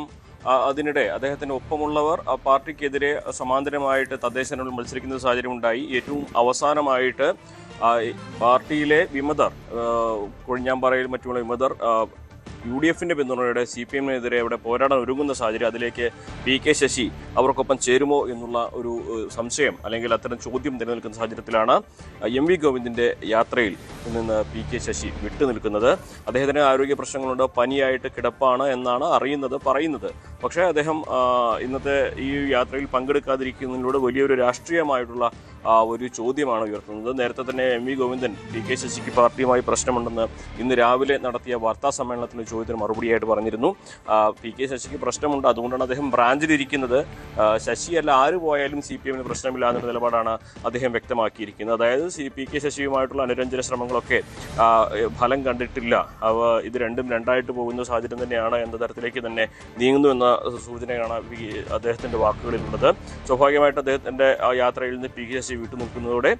അതിനിടെ അദ്ദേഹത്തിന്റെ ഒപ്പമുള്ളവർ പാർട്ടിക്കെതിരെ സമാന്തരമായിട്ട് തദ്ദേശ തെരഞ്ഞെടുപ്പിൽ മത്സരിക്കുന്ന സാഹചര്യം ഉണ്ടായി. ഏറ്റവും അവസാനമായിട്ട് പാർട്ടിയിലെ വിമതർ, കൊഴിഞ്ഞാമ്പാറയിൽ മറ്റുള്ള വിമതർ UDFന്റെ പിന്തുണയോടെ CPM-നെതിരെ അവിടെ പോരാടാൻ ഒരുങ്ങുന്ന സാഹചര്യം, അതിലേക്ക് പി കെ ശശി അവർക്കൊപ്പം ചേരുമോ എന്നുള്ള ഒരു സംശയം അല്ലെങ്കിൽ അത്തരം ചോദ്യം നിലനിൽക്കുന്ന സാഹചര്യത്തിലാണ് MV ഗോവിന്ദിന്റെ യാത്രയിൽ നിന്ന് പി കെ ശശി വിട്ടുനിൽക്കുന്നത്. അദ്ദേഹത്തിന് ആരോഗ്യ പ്രശ്നങ്ങളുണ്ട്, പനിയായിട്ട് കിടപ്പാണ് എന്നാണ് പറയുന്നത്. പക്ഷേ അദ്ദേഹം ഇന്നത്തെ ഈ യാത്രയിൽ പങ്കെടുക്കാതിരിക്കുന്നതിലൂടെ വലിയൊരു രാഷ്ട്രീയമായിട്ടുള്ള ഒരു ചോദ്യമാണ് ഉയർത്തുന്നത്. നേരത്തെ തന്നെ MV ഗോവിന്ദൻ പി കെ ശശിക്ക് പാർട്ടിയുമായി പ്രശ്നമുണ്ടെന്ന് ഇന്ന് രാവിലെ നടത്തിയ വാർത്താ സമ്മേളനത്തിൽ ചോദ്യത്തിന് മറുപടിയായിട്ട് പറഞ്ഞിരുന്നു. പി കെ ശശിക്ക് പ്രശ്നമുണ്ട്, അതുകൊണ്ടാണ് അദ്ദേഹം ബ്രാഞ്ചിലിരിക്കുന്നത്. ശശിയല്ല ആര് പോയാലും CPM-ന് പ്രശ്നമില്ല എന്നൊരു നിലപാടാണ് അദ്ദേഹം വ്യക്തമാക്കിയിരിക്കുന്നത്. അതായത് പി കെ ശശിയുമായിട്ടുള്ള അനുരഞ്ജന ശ്രമങ്ങളൊക്കെ ഫലം കണ്ടിട്ടില്ല, ഇത് രണ്ടും രണ്ടായിട്ട് പോകുന്ന സാഹചര്യം തന്നെയാണ് എന്ന തരത്തിലേക്ക് തന്നെ നീങ്ങുന്നു എന്ന സൂചനയാണ് അദ്ദേഹത്തിന്റെ വാക്കുകളിലുള്ളത്. സ്വാഭാവികമായിട്ട് അദ്ദേഹത്തിന്റെ യാത്രയിൽ നിന്ന് പി കെ ശശി വിട്ടുനിൽക്കുന്നതോടെ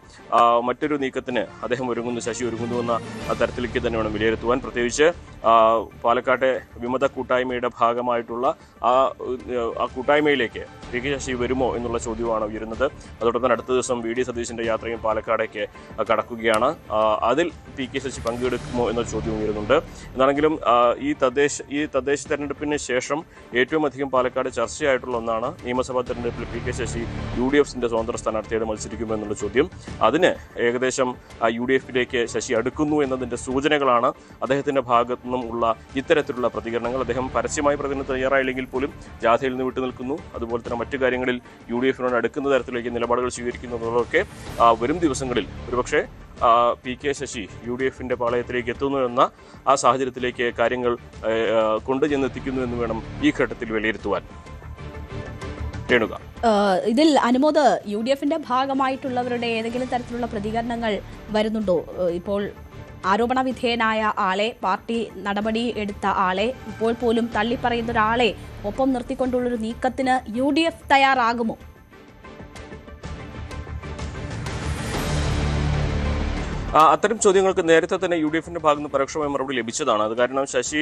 മറ്റൊരു നീക്കത്തിന് ശശി ഒരുങ്ങുന്നു എന്ന തരത്തിലേക്ക് തന്നെ വേണം വിലയിരുത്തുവാൻ. പ്രത്യേകിച്ച് പാലക്കാട്ടെ വിമത കൂട്ടായ്മയുടെ ഭാഗമായിട്ടുള്ള ആ കൂട്ടായ്മയിലേക്ക് പി കെ ശശി വരുമോ എന്നുള്ള ചോദ്യമാണ് ഉയരുന്നത്. അതോടൊപ്പം അടുത്ത ദിവസം VD സതീശന്റെ യാത്രയും പാലക്കാടേക്ക് കടക്കുകയാണ്. അതിൽ പി കെ ശശി പങ്കെടുക്കുമോ എന്നൊരു ചോദ്യം ഉയരുന്നുണ്ട്. എന്നാണെങ്കിലും ഈ തദ്ദേശ തെരഞ്ഞെടുപ്പിന് ശേഷം ഏറ്റവും അധികം പാലക്കാട് ചർച്ചയായിട്ടുള്ള ഒന്നാണ് നിയമസഭാ തെരഞ്ഞെടുപ്പിൽ പി കെ ശശി UDFന്റെ സ്വതന്ത്ര സ്ഥാനാർത്ഥിയായിട്ട് മത്സരിക്കുമോ എന്നുള്ള ചോദ്യം. അതിന് ഏകദേശം UDFിലേക്ക് ശശി അടുക്കുന്നു എന്നതിന്റെ സൂചനകളാണ് അദ്ദേഹത്തിന്റെ ഭാഗത്തു നിന്നും ഉള്ള ഇത്തരത്തിലുള്ള പ്രതികരണങ്ങൾ. അദ്ദേഹം പരസ്യമായി പ്രതികരണം തയ്യാറായില്ലെങ്കിൽ പോലും ജാഥയിൽ നിന്ന് വിട്ടുനിൽക്കുന്നു, അതുപോലെ തന്നെ മറ്റു കാര്യങ്ങളിൽ UDFിനോട് അടുക്കുന്ന തരത്തിലേക്ക് നിലപാടുകൾ സ്വീകരിക്കുന്നതൊക്കെ വരും ദിവസങ്ങളിൽ ഒരുപക്ഷെ പി കെ ശശി UDFന്റെ പാളയത്തിലേക്ക് എത്തുന്നു എന്ന ആ സാഹചര്യത്തിലേക്ക് കാര്യങ്ങൾ കൊണ്ടുചെന്നെത്തിക്കുന്നു എന്ന് വേണം ഈ ഘട്ടത്തിൽ വിലയിരുത്തുവാൻ. ഇതിൽ അനുമോദ്, UDFന്റെ ഭാഗമായിട്ടുള്ളവരുടെ ഏതെങ്കിലും തരത്തിലുള്ള പ്രതികരണങ്ങൾ വരുന്നുണ്ടോ? ഇപ്പോൾ ആരോപണ വിധേയനായ ആളെ, പാർട്ടി നടപടി എടുത്ത ആളെ, ഇപ്പോൾ പോലും തള്ളിപ്പറയുന്ന ഒരാളെ ഒപ്പം നിർത്തിക്കൊണ്ടുള്ളൊരു നീക്കത്തിന് UDF തയ്യാറാകുമോ? അത്തരം ചോദ്യങ്ങൾക്ക് നേരത്തെ തന്നെ UDFന്റെ ഭാഗത്ത് നിന്ന് പരോക്ഷമായ മറുപടി ലഭിച്ചതാണ്. അത് കാരണം ശശി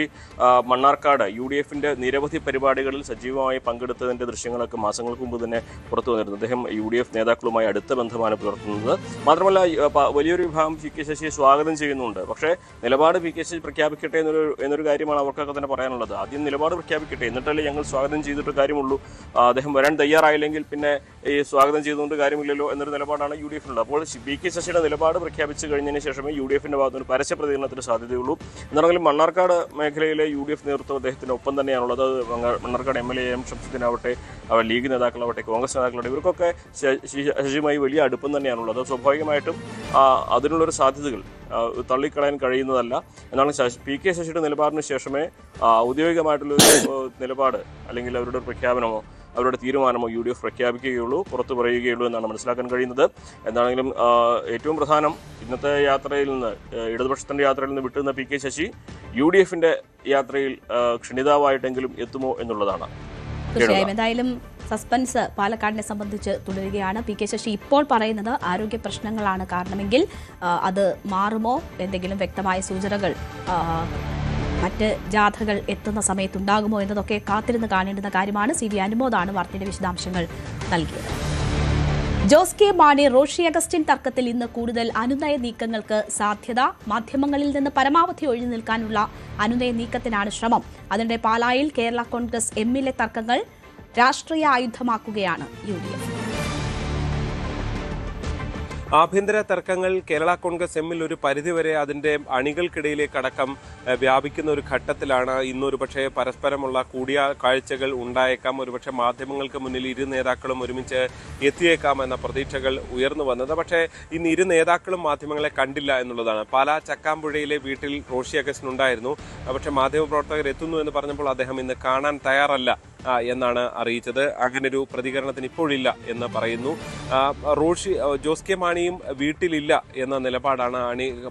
മണ്ണാർക്കാട് UDFന്റെ നിരവധി പരിപാടികളിൽ സജീവമായി പങ്കെടുത്തതിന്റെ ദൃശ്യങ്ങളൊക്കെ മാസങ്ങൾക്ക് മുമ്പ് തന്നെ പുറത്തു വന്നിരുന്നു. അദ്ദേഹം UDF നേതാക്കളുമായി അടുത്ത ബന്ധമാണ് പുലർത്തുന്നത്. മാത്രമല്ല വലിയൊരു വിഭാഗം പി കെ ശശിയെ സ്വാഗതം ചെയ്യുന്നുണ്ട്. പക്ഷേ നിലപാട് പി കെ ശശി പ്രഖ്യാപിക്കട്ടെ എന്നൊരു കാര്യമാണ് അവർക്കൊക്കെ തന്നെ പറയാനുള്ളത്. ആദ്യം നിലപാട് പ്രഖ്യാപിക്കട്ടെ, എന്നിട്ടല്ലേ ഞങ്ങൾ സ്വാഗതം ചെയ്തിട്ട് കാര്യമുള്ളൂ. അദ്ദേഹം വരാൻ തയ്യാറായില്ലെങ്കിൽ പിന്നെ ഈ സ്വാഗതം ചെയ്തുകൊണ്ട് കാര്യമില്ലല്ലോ എന്നൊരു നിലപാടാണ് UDFിനുള്ളത്. അപ്പോൾ പി കെ ശശിയുടെ നിലപാട് പ്രഖ്യാപിച്ചു കഴിഞ്ഞതിന് ശേഷമേ UDFന്റെ ഭാഗത്തുനിന്ന് പരസ്യ പ്രതികരണത്തിന് സാധ്യതയുള്ളൂ. എന്നാണെങ്കിലും മണ്ണാർക്കാട് മേഖലയിലെ UDF നേതൃത്വം അദ്ദേഹത്തിന്റെ ഒപ്പം തന്നെയാണുള്ളത്. മണ്ണാർക്കാട് MLA M ഷംസുദ്ദീനാവട്ടെ, ലീഗ് നേതാക്കളാവട്ടെ, കോൺഗ്രസ് നേതാക്കളാവട്ടെ, ഇവർക്കൊക്കെ ശശിയുമായി വലിയ അടുപ്പം തന്നെയാണുള്ളത്. സ്വാഭാവികമായിട്ടും അതിനുള്ളൊരു സാധ്യതകൾ തള്ളിക്കളയാൻ കഴിയുന്നതല്ല. എന്നാണ് പി കെ ശശിയുടെ നിലപാടിന് ശേഷമേ ഔദ്യോഗികമായിട്ടുള്ളൊരു നിലപാട് അല്ലെങ്കിൽ അവരുടെ ഒരു പ്രഖ്യാപനമോ അവരുടെ തീരുമാനമോ UDF പ്രഖ്യാപിക്കുകയുള്ളൂ, പുറത്തു പറയുകയുള്ളൂ എന്നാണ് മനസ്സിലാക്കാൻ കഴിയുന്നത്. എന്താണെങ്കിലും ഏറ്റവും പ്രധാനം ഇന്നത്തെ യാത്രയിൽ നിന്ന്, ഇടതുപക്ഷത്തിന്റെ യാത്രയിൽ നിന്ന് വിട്ടുനിന്ന പി കെ ശശി UDFന്റെ യാത്രയിൽ ക്ഷണിതാവായിട്ടെങ്കിലും എത്തുമോ എന്നുള്ളതാണ്. തീർച്ചയായും എന്തായാലും സസ്പെൻസ് പാലക്കാടിനെ സംബന്ധിച്ച് തുടരുകയാണ്. പി കെ ശശി ഇപ്പോൾ പറയുന്നത് ആരോഗ്യ പ്രശ്നങ്ങളാണ് കാരണമെങ്കിൽ അത് മാറുമോ, എന്തെങ്കിലും വ്യക്തമായ സൂചനകൾ മറ്റ് ജാഥകൾ എത്തുന്ന സമയത്തുണ്ടാകുമോ എന്നതൊക്കെ കാത്തിരുന്ന് കാണേണ്ടുന്ന കാര്യമാണ്. CV അനുമോദാണ് വാർത്തയുടെ വിശദാംശങ്ങൾ നൽകിയത്. ജോസ് കെ മാണി റോഷി അഗസ്റ്റിൻ തർക്കത്തിൽ ഇന്ന് കൂടുതൽ അനുനയ നീക്കങ്ങൾക്ക് സാധ്യത. മാധ്യമങ്ങളിൽ നിന്ന് പരമാവധി ഒഴിഞ്ഞു നിൽക്കാനുള്ള അനുനയ നീക്കത്തിനാണ് ശ്രമം. അതിനിടെ പാലായിൽ കേരള കോൺഗ്രസ് MLA തർക്കങ്ങൾ രാഷ്ട്രീയ ആയുധമാക്കുകയാണ് UDF. ആഭ്യന്തര തർക്കങ്ങൾ കേരള കോൺഗ്രസ് എമ്മിൽ ഒരു പരിധിവരെ അതിൻ്റെ അണികൾക്കിടയിലേക്കടക്കം വ്യാപിക്കുന്ന ഒരു ഘട്ടത്തിലാണ്. ഇന്നൊരു പക്ഷേ പരസ്പരമുള്ള കൂടിക്കാഴ്ചകൾ ഉണ്ടായേക്കാം. ഒരുപക്ഷെ മാധ്യമങ്ങൾക്ക് മുന്നിൽ ഇരു നേതാക്കളും ഒരുമിച്ച് എത്തിയേക്കാം എന്ന പ്രതീക്ഷകൾ ഉയർന്നു വന്നത്. പക്ഷേ ഇന്ന് ഇരു നേതാക്കളും മാധ്യമങ്ങളെ കണ്ടില്ല എന്നുള്ളതാണ്. പാലാ ചക്കാമ്പുഴയിലെ വീട്ടിൽ റോഷി അഗസ്റ്റിൻ ഉണ്ടായിരുന്നു. പക്ഷേ മാധ്യമപ്രവർത്തകർ എത്തുന്നു എന്ന് പറഞ്ഞപ്പോൾ അദ്ദേഹം ഇന്ന് കാണാൻ തയ്യാറല്ല എന്നാണ് അറിയിച്ചത്. അങ്ങനൊരു പ്രതികരണത്തിന് ഇപ്പോഴില്ല എന്ന് പറയുന്നു. ജോസ് കെ മാണിയും വീട്ടിലില്ല എന്ന നിലപാടാണ്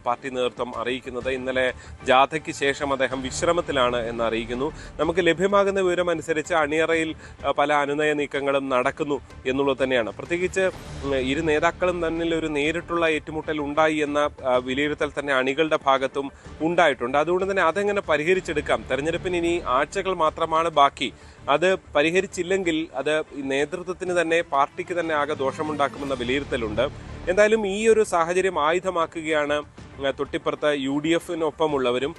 പാർട്ടി നേതൃത്വം അറിയിക്കുന്നത്. ഇന്നലെ ജാഥയ്ക്ക് ശേഷം അദ്ദേഹം വിശ്രമത്തിലാണ് എന്ന് അറിയിക്കുന്നു. നമുക്ക് ലഭ്യമാകുന്ന വിവരം അനുസരിച്ച് അണിയറയിൽ പല അനുനയ നീക്കങ്ങളും നടക്കുന്നു എന്നുള്ളത് തന്നെയാണ്. പ്രത്യേകിച്ച് ഇരു നേതാക്കളും തമ്മിൽ ഒരു നേരിട്ടുള്ള ഏറ്റുമുട്ടൽ ഉണ്ടായി എന്ന വിലയിരുത്തൽ തന്നെ അണികളുടെ ഭാഗത്തും ഉണ്ടായിട്ടുണ്ട്. അതുകൊണ്ട് തന്നെ അതെങ്ങനെ പരിഹരിച്ചെടുക്കാം? തെരഞ്ഞെടുപ്പിന് ഇനി ആഴ്ചകൾ മാത്രമാണ് ബാക്കി. അത് പരിഹരിച്ചില്ലെങ്കിൽ അത് നേതൃത്വത്തിന് തന്നെ പാർട്ടിക്ക് തന്നെ ആകെ ദോഷമുണ്ടാക്കുമെന്ന വിലയിരുത്തലുണ്ട്. എന്തായാലും ഈ ഒരു സാഹചര്യം ആയുധമാക്കുകയാണ് തൊട്ടിപ്പുറത്ത് UDF-നൊപ്പമുള്ളവരും.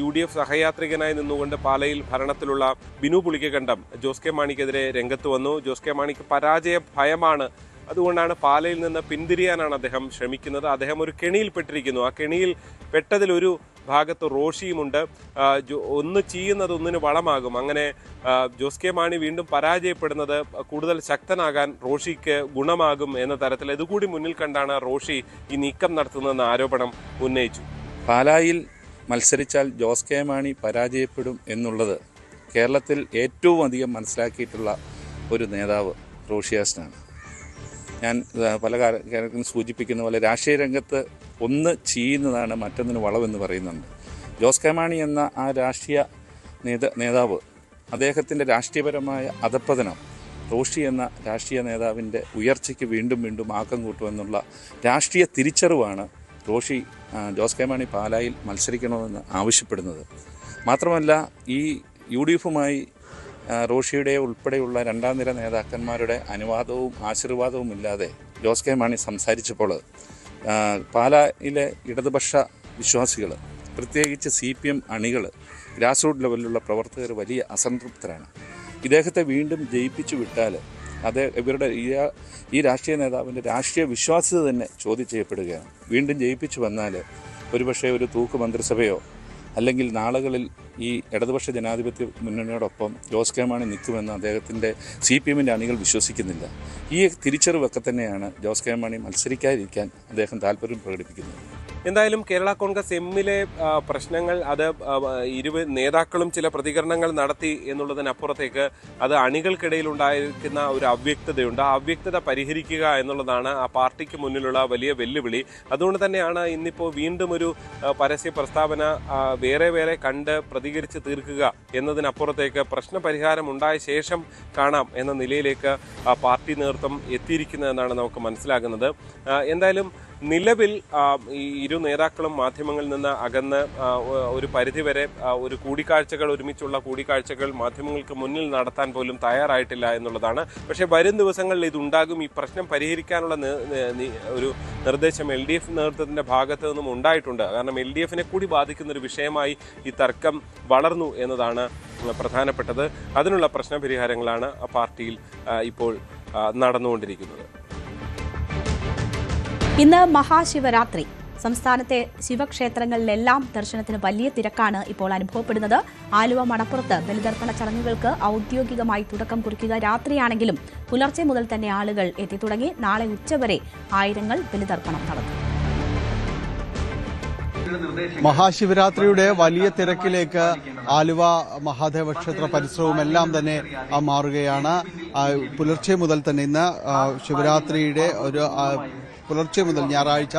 UDF സഹയാത്രികനായി നിന്നുകൊണ്ട് പാലയിൽ ഭരണത്തിലുള്ള ബിനു പുളിക്കകണ്ടം ജോസ് കെ മാണിക്കെതിരെ രംഗത്ത് വന്നു. ജോസ് കെ മാണിക്ക് പരാജയ ഭയമാണ്. അതുകൊണ്ടാണ് പാലയിൽ നിന്ന് പിന്തിരിയാനാണ് അദ്ദേഹം ശ്രമിക്കുന്നത്. അദ്ദേഹം ഒരു കെണിയിൽപ്പെട്ടിരിക്കുന്നു. ആ കെണിയിൽ പെട്ടതിലൊരു ഭാഗത്ത് റോഷിയുമുണ്ട്. ഒന്ന് ചെയ്യുന്നത് ഒന്നിന് വളമാകും. അങ്ങനെ ജോസ് കെ മാണി വീണ്ടും പരാജയപ്പെടുന്നത് കൂടുതൽ ശക്തനാകാൻ റോഷിക്ക് ഗുണമാകും എന്ന തരത്തിൽ ഇതുകൂടി മുന്നിൽ കണ്ടാണ് റോഷി ഈ നീക്കം നടത്തുന്നതെന്ന ആരോപണം ഉന്നയിച്ചു. പാലായിൽ മത്സരിച്ചാൽ ജോസ് കെ മാണി പരാജയപ്പെടും എന്നുള്ളത് കേരളത്തിൽ ഏറ്റവും അധികം മനസ്സിലാക്കിയിട്ടുള്ള ഒരു നേതാവ് റോഷിയാസ്നാണ്. ഞാൻ പല കാര്യങ്ങളും സൂചിപ്പിക്കുന്ന പോലെ രാഷ്ട്രീയ രംഗത്ത് ഒന്ന് ചെയ്യുന്നതാണ് മറ്റൊന്നിന് വളവെന്ന് പറയുന്നുണ്ട്. ജോസ് കെ മാണി എന്ന ആ രാഷ്ട്രീയ നേതാവ് അദ്ദേഹത്തിൻ്റെ രാഷ്ട്രീയപരമായ അധപ്പതനം റോഷി എന്ന രാഷ്ട്രീയ നേതാവിൻ്റെ ഉയർച്ചയ്ക്ക് വീണ്ടും വീണ്ടും ആക്കം കൂട്ടുമെന്നുള്ള രാഷ്ട്രീയ തിരിച്ചറിവാണ് റോഷി ജോസ് കെ മാണി പാലായിൽ മത്സരിക്കണമെന്ന് ആവശ്യപ്പെടുന്നത്. മാത്രമല്ല ഈ UDF-യുമായി റോഷിയുടെ ഉൾപ്പെടെയുള്ള രണ്ടാം നിര നേതാക്കന്മാരുടെ അനുവാദവും ആശീർവാദവും ഇല്ലാതെ ജോസ് കെ മാണി സംസാരിച്ചപ്പോൾ പാലായിലെ ഇടതുപക്ഷ വിശ്വാസികൾ, പ്രത്യേകിച്ച് CPM അണികൾ, ഗ്രാസ് റൂട്ട് ലെവലിലുള്ള പ്രവർത്തകർ വലിയ അസംതൃപ്തരാണ്. ഇദ്ദേഹത്തെ വീണ്ടും ജയിപ്പിച്ചു വിട്ടാൽ ഇവരുടെ ഈ രാഷ്ട്രീയ നേതാവിൻ്റെ രാഷ്ട്രീയ വിശ്വാസ്യത തന്നെ ചോദ്യം ചെയ്യപ്പെടുകയാണ്. വീണ്ടും ജയിപ്പിച്ചു വന്നാൽ ഒരുപക്ഷെ ഒരു തൂക്ക് മന്ത്രിസഭയോ അല്ലെങ്കിൽ നാളുകളിൽ ഈ ഇടതുപക്ഷ ജനാധിപത്യ മുന്നണിയോടൊപ്പം ജോസ് കെ മാണി നിൽക്കുമെന്ന് അദ്ദേഹത്തിൻ്റെ CPM-ൻ്റെ അണികൾ വിശ്വസിക്കുന്നില്ല. ഈ തിരിച്ചറിവൊക്കെ തന്നെയാണ് ജോസ് കെ മാണി മത്സരിക്കാതിരിക്കാൻ അദ്ദേഹം താല്പര്യം പ്രകടിപ്പിക്കുന്നത്. എന്തായാലും കേരള കോൺഗ്രസ് എമ്മിലെ പ്രശ്നങ്ങൾ അത് നേതാക്കളും ചില പ്രതികരണങ്ങൾ നടത്തി എന്നുള്ളതിനപ്പുറത്തേക്ക് അത് അണികൾക്കിടയിൽ ഉണ്ടായിരിക്കുന്ന ഒരു അവ്യക്തതയുണ്ട്. ആ അവ്യക്തത പരിഹരിക്കുക എന്നുള്ളതാണ് ആ പാർട്ടിക്ക് മുന്നിലുള്ള വലിയ വെല്ലുവിളി. അതുകൊണ്ട് തന്നെയാണ് ഇന്നിപ്പോൾ വീണ്ടും ഒരു പരസ്യ പ്രസ്താവന വേറെ കണ്ട് പ്രതികരിച്ച് തീർക്കുക എന്നതിനപ്പുറത്തേക്ക് പ്രശ്നപരിഹാരം ഉണ്ടായ ശേഷം കാണാം എന്ന നിലയിലേക്ക് പാർട്ടി നേതൃത്വം എത്തിയിരിക്കുന്നതെന്നാണ് നമുക്ക് മനസ്സിലാകുന്നത്. എന്തായാലും നിലവിൽ ഈ ഇരു നേതാക്കളും മാധ്യമങ്ങളിൽ നിന്ന് അകന്ന് ഒരു പരിധിവരെ ഒരുമിച്ചുള്ള കൂടിക്കാഴ്ചകൾ മാധ്യമങ്ങൾക്ക് മുന്നിൽ നടത്താൻ പോലും തയ്യാറായിട്ടില്ല എന്നുള്ളതാണ്. പക്ഷേ വരും ദിവസങ്ങളിൽ ഇതുണ്ടാകും. ഈ പ്രശ്നം പരിഹരിക്കാനുള്ള ഒരു നിർദ്ദേശം LDF നേതൃത്വത്തിൻ്റെ ഭാഗത്തു നിന്നും ഉണ്ടായിട്ടുണ്ട്. കാരണം LDF-നെ കൂടി ബാധിക്കുന്ന ഒരു വിഷയമായി ഈ തർക്കം വളർന്നു എന്നതാണ് പ്രധാനപ്പെട്ടത്. അതിനുള്ള പ്രശ്നപരിഹാരങ്ങളാണ് പാർട്ടിയിൽ ഇപ്പോൾ നടന്നുകൊണ്ടിരിക്കുന്നത്. ഇന്ന് മഹാശിവരാത്രി. സംസ്ഥാനത്തെ ശിവക്ഷേത്രങ്ങളിലെല്ലാം ദർശനത്തിന് വലിയ തിരക്കാണ് ഇപ്പോൾ അനുഭവപ്പെടുന്നത്. ആലുവ മണപ്പുറത്ത് ബലിതർപ്പണ ചടങ്ങുകൾക്ക് ഔദ്യോഗികമായി തുടക്കം കുറിക്കുക രാത്രിയാണെങ്കിലും പുലർച്ചെ മുതൽ തന്നെ ആളുകൾ എത്തിത്തുടങ്ങി. നാളെ ഉച്ചവരെ ആയിരങ്ങൾ ബലിതർപ്പണം നടത്തും. മഹാശിവരാത്രിയുടെ വലിയ തിരക്കിലേക്ക് ആലുവ മഹാദേവ ക്ഷേത്ര പരിസരവും എല്ലാം തന്നെ മാറുകയാണ്. പുലർച്ചെ മുതൽ തന്നെ ഇന്ന് ശിവരാത്രിയുടെ പുലർച്ചെ മുതൽ ഞായറാഴ്ച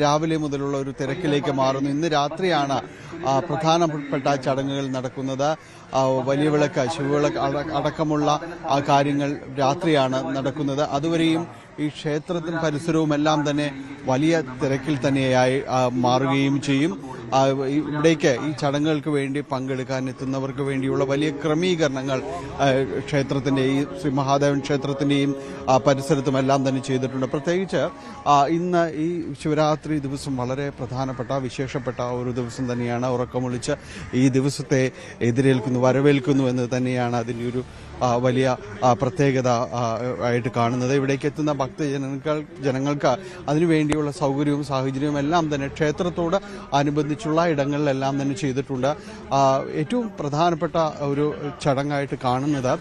രാവിലെ മുതലുള്ള ഒരു തിരക്കിലേക്ക് മാറുന്നു. ഇന്ന് രാത്രിയാണ് പ്രധാനപ്പെട്ട ചടങ്ങുകൾ നടക്കുന്നത്. വലിയ വിളക്ക്, ശിവവിളക്ക് അടക്കമുള്ള കാര്യങ്ങൾ രാത്രിയാണ് നടക്കുന്നത്. അതുവരെയും ഈ ക്ഷേത്രത്തിന് പരിസരവും എല്ലാം തന്നെ വലിയ തിരക്കിൽ തന്നെയായി മാറുകയും ചെയ്യും. ഇവിടേക്ക് ഈ ചടങ്ങുകൾക്ക് വേണ്ടി പങ്കെടുക്കാൻ എത്തുന്നവർക്ക് വേണ്ടിയുള്ള വലിയ ക്രമീകരണങ്ങൾ ക്ഷേത്രത്തിൻ്റെയും ശ്രീ മഹാദേവൻ ക്ഷേത്രത്തിൻ്റെയും പരിസരത്തുമെല്ലാം തന്നെ ചെയ്തിട്ടുണ്ട്. പ്രത്യേകിച്ച് ഇന്ന് ഈ ശിവരാത്രി ദിവസം വളരെ പ്രധാനപ്പെട്ട വിശേഷപ്പെട്ട ഒരു ദിവസം തന്നെയാണ്. ഉറക്കമൊളിച്ച് ഈ ദിവസത്തെ വരവേൽക്കുന്നു എന്ന് തന്നെയാണ് അതിൻ്റെ ഒരു വലിയ പ്രത്യേകത ആയിട്ട് കാണുന്നത്. ഇവിടേക്ക് എത്തുന്ന ജനങ്ങൾക്ക് അതിനുവേണ്ടിയുള്ള സൗകര്യവും സാഹചര്യവും എല്ലാം തന്നെ ക്ഷേത്രത്തോട് അനുബന്ധിച്ചുള്ള ഇടങ്ങളിലെല്ലാം തന്നെ ചെയ്തിട്ടുണ്ട്. ഏറ്റവും പ്രധാനപ്പെട്ട ഒരു ചടങ്ങായിട്ട് കാണുന്നത്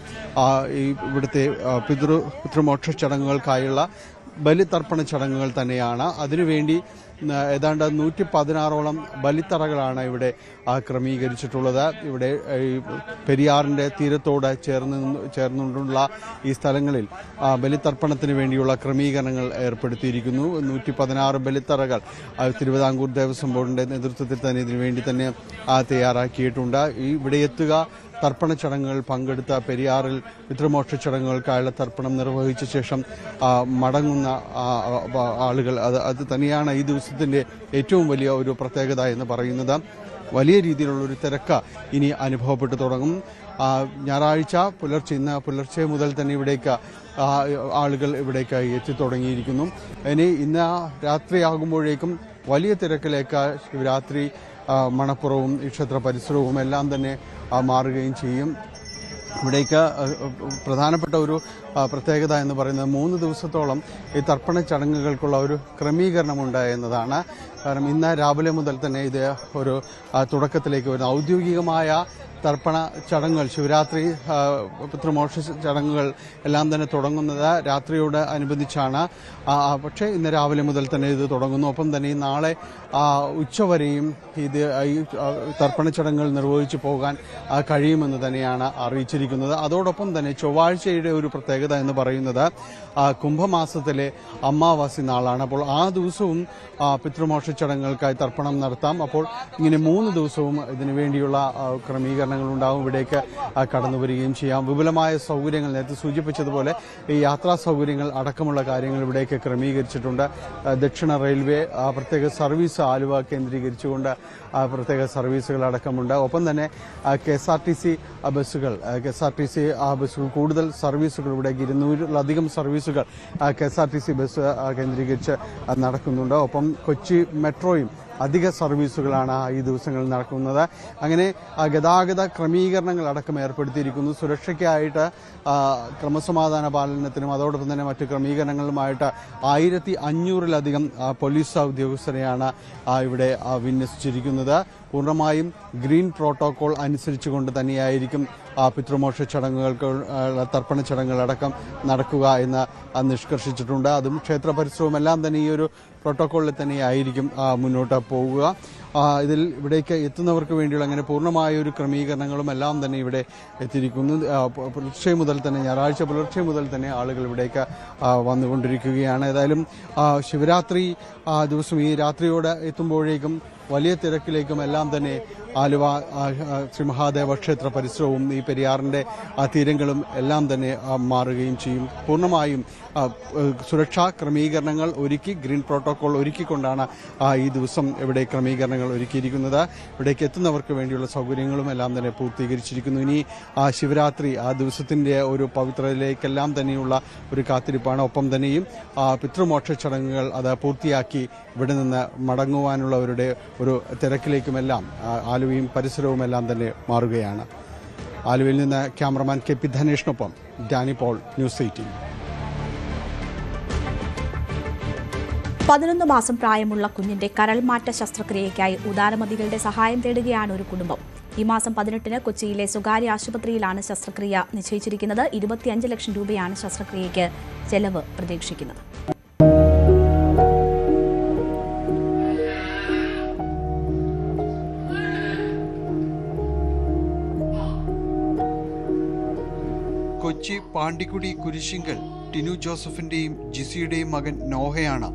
ഇവിടുത്തെ പിതൃമോക്ഷ ചടങ്ങുകൾക്കായുള്ള ബലിതർപ്പണ ചടങ്ങുകൾ തന്നെയാണ്. അതിനുവേണ്ടി ഏതാണ്ട് 116ഓളം ബലിത്തറകളാണ് ഇവിടെ ക്രമീകരിച്ചിട്ടുള്ളത്. ഇവിടെ പെരിയാറിൻ്റെ തീരത്തോട് ചേർന്നുകൊണ്ടുള്ള ഈ സ്ഥലങ്ങളിൽ ബലിതർപ്പണത്തിന് വേണ്ടിയുള്ള ക്രമീകരണങ്ങൾ ഏർപ്പെടുത്തിയിരിക്കുന്നു. 116 ബലിത്തറകൾ തിരുവിതാംകൂർ ദേവസ്വം ബോർഡിൻ്റെ നേതൃത്വത്തിൽ തന്നെ ഇതിനു വേണ്ടി തന്നെ തയ്യാറാക്കിയിട്ടുണ്ട്. ഇവിടെ എത്തുക, തർപ്പണ ചടങ്ങുകൾ പങ്കെടുത്ത പെരിയാറിൽ പിതൃമോക്ഷ ചടങ്ങുകൾക്കായുള്ള തർപ്പണം നിർവഹിച്ച ശേഷം മടങ്ങുന്ന ആളുകൾ അത് തന്നെയാണ് ഈ ദിവസത്തിൻ്റെ ഏറ്റവും വലിയ ഒരു പ്രത്യേകത എന്ന് പറയുന്നത്. വലിയ രീതിയിലുള്ളൊരു തിരക്ക് ഇനി അനുഭവപ്പെട്ടു തുടങ്ങും. ഞായറാഴ്ച ഇന്ന് പുലർച്ചെ മുതൽ തന്നെ ഇവിടേക്ക് ആളുകൾ ഇവിടേക്ക് എത്തിത്തുടങ്ങിയിരിക്കുന്നു. ഇന്ന് രാത്രിയാകുമ്പോഴേക്കും വലിയ തിരക്കിലേക്ക് ശിവരാത്രി മണപ്പുറവും ഈ ക്ഷേത്ര പരിസരവും എല്ലാം തന്നെ മാറുകയും ചെയ്യും. ഇവിടേക്ക് പ്രധാനപ്പെട്ട ഒരു പ്രത്യേകത എന്ന് പറയുന്നത് 3 ദിവസത്തോളം ഈ തർപ്പണ ചടങ്ങുകൾക്കുള്ള ഒരു ക്രമീകരണമുണ്ട് എന്നതാണ്. കാരണം ഇന്ന് രാവിലെ മുതൽ തന്നെ ഇത് ഒരു തുടക്കത്തിലേക്ക് വരുന്ന ഔദ്യോഗികമായ തർപ്പണ ചടങ്ങുകൾ, ശിവരാത്രി പിതൃമോക്ഷ ചടങ്ങുകൾ എല്ലാം തന്നെ തുടങ്ങുന്നത് രാത്രിയോട് അനുബന്ധിച്ചാണ്. പക്ഷേ ഇന്ന് രാവിലെ മുതൽ തന്നെ ഇത് തുടങ്ങുന്നു. ഒപ്പം തന്നെ നാളെ ഉച്ചവരെയും ഇത് ഈ തർപ്പണ ചടങ്ങുകൾ നിർവഹിച്ചു പോകാൻ കഴിയുമെന്ന് തന്നെയാണ് അറിയിച്ചിരിക്കുന്നത്. അതോടൊപ്പം തന്നെ ചൊവ്വാഴ്ചയുടെ ഒരു പ്രത്യേകത എന്ന് പറയുന്നത് കുംഭമാസത്തിലെ അമാവാസി നാളാണ്. അപ്പോൾ ആ ദിവസവും പിതൃമോക്ഷ ചടങ്ങുകൾക്കായി തർപ്പണം നടത്താം. അപ്പോൾ ഇങ്ങനെ 3 ദിവസവും ഇതിനു വേണ്ടിയുള്ള ക്രമീകരണങ്ങൾ ഉണ്ടാവും. ഇവിടേക്ക് കടന്നു വരികയും ചെയ്യാം. വിപുലമായ സൗകര്യങ്ങൾ, നേരത്തെ സൂചിപ്പിച്ചതുപോലെ ഈ യാത്രാ സൗകര്യങ്ങൾ അടക്കമുള്ള കാര്യങ്ങൾ ഇവിടേക്ക് ക്രമീകരിച്ചിട്ടുണ്ട്. ദക്ഷിണ റെയിൽവേ പ്രത്യേക സർവീസ് ആലുവ കേന്ദ്രീകരിച്ചുകൊണ്ട് പ്രത്യേക സർവീസുകൾ അടക്കമുണ്ട്. ഒപ്പം തന്നെ KSRTC ബസ്സുകൾ കൂടുതൽ സർവീസുകൾ ഇവിടെ 200-ലധികം സർവീസുകൾ KSRTC ബസ് കേന്ദ്രീകരിച്ച് നടക്കുന്നുണ്ട്. ഒപ്പം കൊച്ചി മെട്രോയും അധിക സർവീസുകളാണ് ഈ ദിവസങ്ങളിൽ നടക്കുന്നത്. അങ്ങനെ ഗതാഗത ക്രമീകരണങ്ങൾ അടക്കം ഏർപ്പെടുത്തിയിരിക്കുന്നു. സുരക്ഷയ്ക്കായിട്ട് ക്രമസമാധാന പാലനത്തിനും അതോടൊപ്പം തന്നെ മറ്റ് ക്രമീകരണങ്ങളുമായിട്ട് 1500-ലധികം പോലീസ് ഉദ്യോഗസ്ഥരെയാണ് ഇവിടെ വിന്യസിച്ചിരിക്കുന്നത്. പൂർണ്ണമായും ഗ്രീൻ പ്രോട്ടോകോൾ അനുസരിച്ചുകൊണ്ട് തന്നെയായിരിക്കും പിതൃമോക്ഷ ചടങ്ങുകൾക്ക് തർപ്പണ ചടങ്ങുകളടക്കം നടക്കുക എന്ന് നിഷ്കർഷിച്ചിട്ടുണ്ട്. അതും ക്ഷേത്ര പരിസരവും എല്ലാം തന്നെ ഈ ഒരു പ്രോട്ടോക്കോളിൽ തന്നെയായിരിക്കും മുന്നോട്ട് പോകുക. ഇവിടേക്ക് എത്തുന്നവർക്ക് വേണ്ടിയുള്ള അങ്ങനെ പൂർണ്ണമായ ഒരു ക്രമീകരണങ്ങളും എല്ലാം തന്നെ ഇവിടെ എത്തിയിരിക്കുന്നു. ഞായറാഴ്ച പുലർച്ചെ മുതൽ തന്നെ ആളുകൾ ഇവിടേക്ക് വന്നുകൊണ്ടിരിക്കുകയാണ്. ഏതായാലും ശിവരാത്രി ദിവസം ഈ രാത്രിയോടെ എത്തുമ്പോഴേക്കും വലിയ തിരക്കിലേക്കും എല്ലാം തന്നെ ആലുവ ശ്രീ മഹാദേവ ക്ഷേത്ര പരിസരവും ഈ പെരിയാറിൻ്റെ തീരങ്ങളും എല്ലാം തന്നെ മാറുകയും ചെയ്യും. പൂർണ്ണമായും സുരക്ഷാ ക്രമീകരണങ്ങൾ ഒരുക്കി, ഗ്രീൻ പ്രോട്ടോകോൾ ഒരുക്കിക്കൊണ്ടാണ് ഈ ദിവസം ഇവിടെ ക്രമീകരണങ്ങൾ ഒരുക്കിയിരിക്കുന്നത്. ഇവിടേക്ക് എത്തുന്നവർക്ക് വേണ്ടിയുള്ള സൗകര്യങ്ങളും എല്ലാം തന്നെ പൂർത്തീകരിച്ചിരിക്കുന്നു. ഇനി ശിവരാത്രി ആ ദിവസത്തിൻ്റെ ഒരു പവിത്രതയിലേക്കെല്ലാം തന്നെയുള്ള ഒരു കാത്തിരിപ്പാണ്. ഒപ്പം തന്നെയും പിതൃമോക്ഷ ചടങ്ങുകൾ അത് പൂർത്തിയാക്കി ഇവിടെ നിന്ന് മടങ്ങുവാനുള്ളവരുടെ ഒരു തിരക്കിലേക്കുമെല്ലാം ആലുവയും പരിസരവും എല്ലാം തന്നെ മാറുകയാണ്. ആലുവയിൽ നിന്ന് ക്യാമറമാൻ KP ധനേഷിനൊപ്പം ഡാനി പോൾ, ന്യൂസ് 18. 11 മാസം പ്രായമുള്ള കുഞ്ഞിന്റെ കരൾമാറ്റ ശസ്ത്രക്രിയയ്ക്കായി ഉദാരമതികളുടെ സഹായം തേടുകയാണ് ഒരു കുടുംബം. ഈ മാസം 18-ന് കൊച്ചിയിലെ സ്വകാര്യ ആശുപത്രിയിലാണ് ശസ്ത്രക്രിയ നിശ്ചയിച്ചിരിക്കുന്നത്. 25 ലക്ഷം രൂപയാണ് ശസ്ത്രക്രിയയ്ക്ക് ചെലവ് പ്രതീക്ഷിക്കുന്നത്. കൊച്ചി പാണ്ടിക്കുടി കുരിശിങ്കൽ ടിനു ജോസഫിന്റെയും ജിസിയുടെയും മകൻ നോഹയാണ്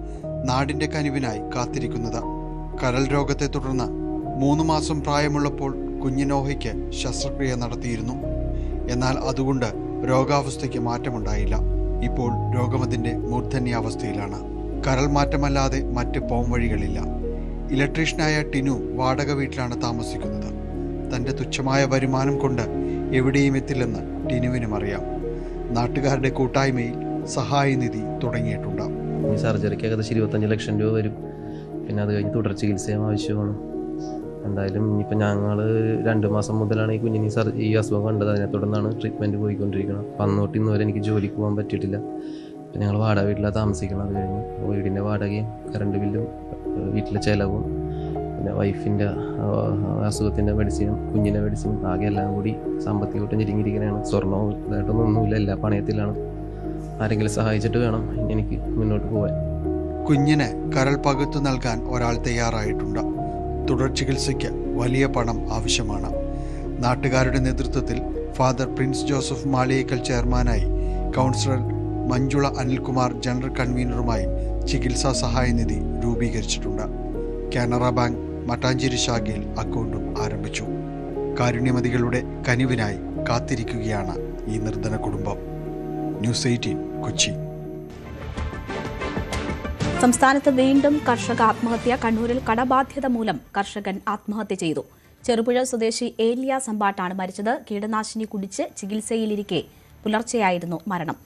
നാടിന്റെ കനിവിനായി കാത്തിരിക്കുന്നത്. കരൾ രോഗത്തെ തുടർന്ന് 3 മാസം പ്രായമുള്ളപ്പോൾ കുഞ്ഞു നോഹയ്ക്ക് ശസ്ത്രക്രിയ നടത്തിയിരുന്നു. എന്നാൽ അതുകൊണ്ട് രോഗാവസ്ഥയ്ക്ക് മാറ്റമുണ്ടായില്ല. ഇപ്പോൾ രോഗമതിന്റെ മൂർധന്യാവസ്ഥയിലാണ്. കരൾ മാറ്റമല്ലാതെ മറ്റ് പോംവഴികളില്ല. ഇലക്ട്രീഷ്യനായ ടിനു വാടക വീട്ടിലാണ് താമസിക്കുന്നത്. തന്റെ തുച്ഛമായ വരുമാനം കൊണ്ട് എവിടെയും എത്തില്ലെന്ന് ടിനുവിനും അറിയാം. നാട്ടുകാരുടെ കൂട്ടായ്മയിൽ സഹായനിധി തുടങ്ങിയിട്ടുണ്ട്. ഈ സർജറിക്ക് ഏകദേശം 25 ലക്ഷം രൂപ വരും. പിന്നെ അത് കഴിഞ്ഞ് തുടർ ചികിത്സയും ആവശ്യമാണ്. എന്തായാലും ഇനിയിപ്പോൾ ഞങ്ങൾ 2 മാസം മുതലാണ് ഈ കുഞ്ഞിന് ഈ അസുഖം കണ്ടത്. അതിനെ തുടർന്നാണ് ട്രീറ്റ്മെൻറ്റ് പോയിക്കൊണ്ടിരിക്കുന്നത്. അപ്പം അന്നോട്ട് ഇന്ന് വരെ എനിക്ക് ജോലിക്ക് പോകാൻ പറ്റിയിട്ടില്ല. അപ്പം ഞങ്ങൾ വാടക വീട്ടിലാണ് താമസിക്കണം. അത് കഴിഞ്ഞ് വീടിൻ്റെ വാടകയും കറണ്ട് ബില്ലും വീട്ടിലെ ചിലവും പിന്നെ വൈഫിൻ്റെ അസുഖത്തിൻ്റെ മെഡിസിനും കുഞ്ഞിൻ്റെ മെഡിസിനും ആകെ എല്ലാം കൂടി സാമ്പത്തികമായിട്ട് ഞെരുങ്ങിയിരിക്കുകയാണ്. സ്വർണ്ണവും ഇതായിട്ടൊന്നും ഒന്നുമില്ല, എല്ലാ പണയത്തിലാണ്. ആരെങ്കിലും സഹായിച്ചിട്ട് വേണം എനിക്ക് മുന്നോട്ട് പോകാൻ. കുഞ്ഞിന് കരൾ പകുത്തു നൽകാൻ ഒരാൾ തയ്യാറായിട്ടുണ്ട്. തുടർ ചികിത്സയ്ക്ക് വലിയ പണം ആവശ്യമാണ്. നാട്ടുകാരുടെ നേതൃത്വത്തിൽ ഫാദർ പ്രിൻസ് ജോസഫ് മാളിയേക്കൽ ചെയർമാനായി, കൗൺസിലർ മഞ്ജുള അനിൽകുമാർ ജനറൽ കൺവീനറുമായി ചികിത്സാ സഹായനിധി രൂപീകരിച്ചിട്ടുണ്ട്. കാനറ ബാങ്ക് മട്ടാഞ്ചേരി ശാഖയിൽ അക്കൗണ്ടും ആരംഭിച്ചു. കാരുണ്യമതികളുടെ കനിവിനായി കാത്തിരിക്കുകയാണ് ഈ നിർധന കുടുംബം. ന്യൂസ് 18 കൊച്ചി. സംസ്ഥാനത്ത് വീണ്ടും കർഷക ആത്മഹത്യ. കണ്ണൂരിൽ കടബാധ്യത മൂലം കർഷകൻ ആത്മഹത്യ ചെയ്തു. ചെറുപുഴ സ്വദേശി ഏലിയ സമ്പാട്ടാണ് മരിച്ചത്. കീടനാശിനി കുടിച്ച് ചികിത്സയിലിരിക്കെ പുലർച്ചെയായിരുന്നു മരണം.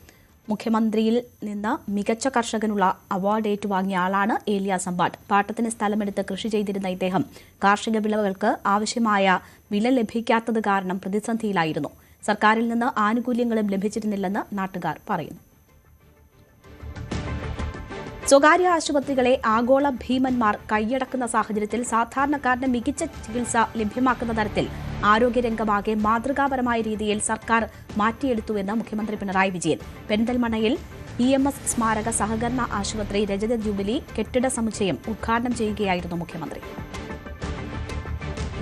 മുഖ്യമന്ത്രിയിൽ നിന്ന് മികച്ച കർഷകനുള്ള അവാർഡ് ഏറ്റുവാങ്ങിയ ആളാണ് ഏലിയ സമ്പാട്ട്. പാട്ടത്തിന് സ്ഥലമെടുത്ത് കൃഷി ചെയ്തിരുന്ന ഇദ്ദേഹം കാർഷിക വിളകൾക്ക് ആവശ്യമായ വില ലഭിക്കാത്തത് കാരണം പ്രതിസന്ധിയിലായിരുന്നു. സർക്കാരിൽ നിന്ന് ആനുകൂല്യങ്ങളും ലഭിച്ചിരുന്നില്ലെന്ന് നാട്ടുകാർ പറയുന്നു. സ്വകാര്യ ആശുപത്രികളെ ആഗോള ഭീമന്മാർ കൈയടക്കുന്ന സാഹചര്യത്തിൽ സാധാരണക്കാരന് മികച്ച ചികിത്സ ലഭ്യമാക്കുന്ന തരത്തിൽ ആരോഗ്യരംഗമാകെ മാതൃകാപരമായ രീതിയിൽ സർക്കാർ മാറ്റിയെടുത്തുവെന്ന് മുഖ്യമന്ത്രി പിണറായി വിജയൻ. പെരിന്തൽമണ്ണയിൽ EMS സ്മാരക സഹകരണ ആശുപത്രി രജത ജൂബിലി കെട്ടിട സമുച്ചയം ഉദ്ഘാടനം ചെയ്യുകയായിരുന്നു മുഖ്യമന്ത്രി.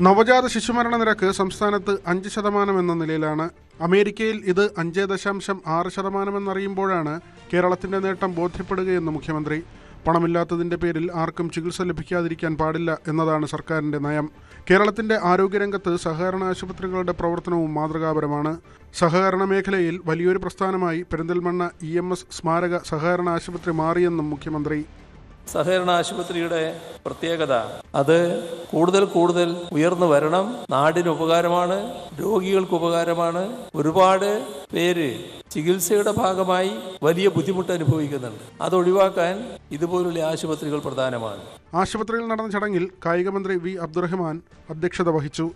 നവജാത ശിശുമരണ നിരക്ക് സംസ്ഥാനത്ത് 5% എന്ന നിലയിലാണ്. അമേരിക്കയിൽ ഇത് 5.6% എന്നറിയുമ്പോഴാണ് കേരളത്തിന്റെ നേട്ടം ബോധ്യപ്പെടുകയെന്ന് മുഖ്യമന്ത്രി. പണമില്ലാത്തതിന്റെ പേരിൽ ആർക്കും ചികിത്സ ലഭിക്കാതിരിക്കാൻ പാടില്ല എന്നതാണ് സർക്കാരിന്റെ നയം. കേരളത്തിന്റെ ആരോഗ്യരംഗത്ത് സഹകരണ ആശുപത്രികളുടെ പ്രവർത്തനവും മാതൃകാപരമാണ്. സഹകരണ മേഖലയിൽ വലിയൊരു പ്രസ്ഥാനമായി പെരിന്തൽമണ്ണ EMS സ്മാരക സഹകരണ ആശുപത്രി മാറിയെന്നും മുഖ്യമന്ത്രി. സഹകരണ ആശുപത്രിയുടെ പ്രത്യേകത അത് കൂടുതൽ ഉയർന്നു വരണം. നാടിന് ഉപകാരമാണ്, രോഗികൾക്ക് ഉപകാരമാണ്. ഒരുപാട് പേര് ചികിത്സയുടെ ഭാഗമായി വലിയ ബുദ്ധിമുട്ട് അനുഭവിക്കുന്നുണ്ട്. അതൊഴിവാക്കാൻ ഇതുപോലുള്ള ആശുപത്രികൾ പ്രധാനമാണ്. ആശുപത്രിയിൽ നടന്ന ചടങ്ങിൽ കായികമന്ത്രി V. അബ്ദുറഹ്മാൻ അധ്യക്ഷത വഹിച്ചു.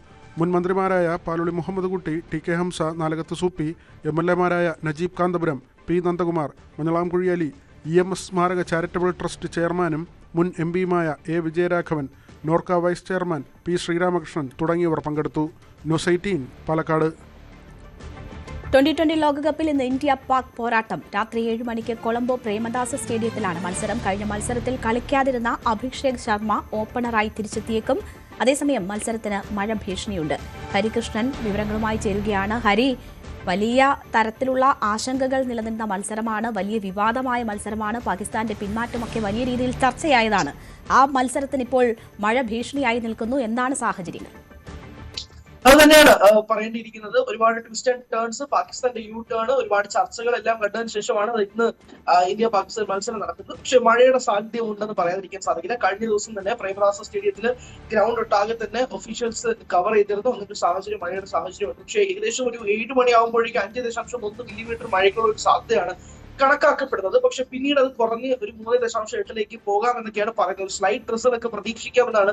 മുൻ മന്ത്രിമാരായ പാലോളി മുഹമ്മദ് കുട്ടി, TK ഹംസ, നാലകത്ത് സൂപ്പി, MLA-മാരായ നജീബ് കാന്തപുരം, P. നന്ദകുമാർ, മഞ്ഞളാംകുഴി അലി, EMS സ്മാരക ചാരിറ്റബിൾ ട്രസ്റ്റ് ചെയർമാനും മുൻ MP-യുമായ A. Vijayaraghavan, Norka vice chairman P. Sreeramakrishnan തുടങ്ങിയവർ പങ്കെടുത്തു. ന്യൂസ് 18 പാലക്കാട്. 2020 ലോകകപ്പിൽ ഇന്ന് ഇന്ത്യ പാക് പോരാട്ടം. രാത്രി 7 മണിക്ക് കൊളംബോ പ്രേമദാസ സ്റ്റേഡിയത്തിലാണ് മത്സരം. കഴിഞ്ഞ മത്സരത്തിൽ കളിക്കാതിരുന്ന അഭിഷേക് ശർമ്മ ഓപ്പണറായി തിരിച്ചെത്തിയേക്കും. അതേസമയം മത്സരത്തിന് മഴ ഭീഷണിയുണ്ട്. ഹരികൃഷ്ണൻ വിവരങ്ങളുമായി ചേരുകയാണ്. ഹരി, വലിയ തരത്തിലുള്ള ആശങ്കകൾ നിലനിന്ന മത്സരമാണ്, വലിയ വിവാദമായ മത്സരമാണ്. പാകിസ്ഥാന്റെ പിന്മാറ്റമൊക്കെ വലിയ രീതിയിൽ ചർച്ചയായതാണ്. ആ മത്സരത്തിന് ഇപ്പോൾ മഴ ഭീഷണിയായി നിൽക്കുന്നു. എന്താണ് സാഹചര്യങ്ങൾ? അത് തന്നെയാണ് പറയേണ്ടിയിരിക്കുന്നത്. ഒരുപാട് ട്വിസ്റ്റ് ആൻഡ് ടേൺസ്, പാകിസ്ഥാന്റെ ടേൺ, ഒരുപാട് ചർച്ചകളെല്ലാം കണ്ടതിന് ശേഷമാണ് ഇന്ന് ഇന്ത്യ പാകിസ്ഥാൻ മത്സരം നടക്കുന്നത്. പക്ഷെ മഴയുടെ സാധ്യത ഉണ്ടെന്ന് പറയാതിരിക്കാൻ സാധിക്കില്ല. കഴിഞ്ഞ ദിവസം തന്നെ പ്രേമദാസ സ്റ്റേഡിയത്തിൽ ഗ്രൗണ്ട് ഒട്ടാകെ തന്നെ ഒഫീഷ്യൽസ് കവർ ചെയ്തിരുന്നു. അങ്ങനൊരു സാഹചര്യം, മഴയുടെ സാഹചര്യമുണ്ട്. പക്ഷേ ഏകദേശം ഒരു 7 മണിയാകുമ്പോഴേക്കും 5.1 മില്ലിമീറ്റർ മഴയ്ക്കുള്ള ഒരു സാധ്യതയാണ് കണക്കാക്കപ്പെടുന്നത്. പക്ഷെ പിന്നീട് അത് കുറഞ്ഞ് ഒരു 3.8 പോകാമെന്നൊക്കെയാണ് പറയുന്നത്. ഒരു സ്ലൈറ്റ് ഡ്രിസൽ ഒക്കെ പ്രതീക്ഷിക്കാമെന്നാണ്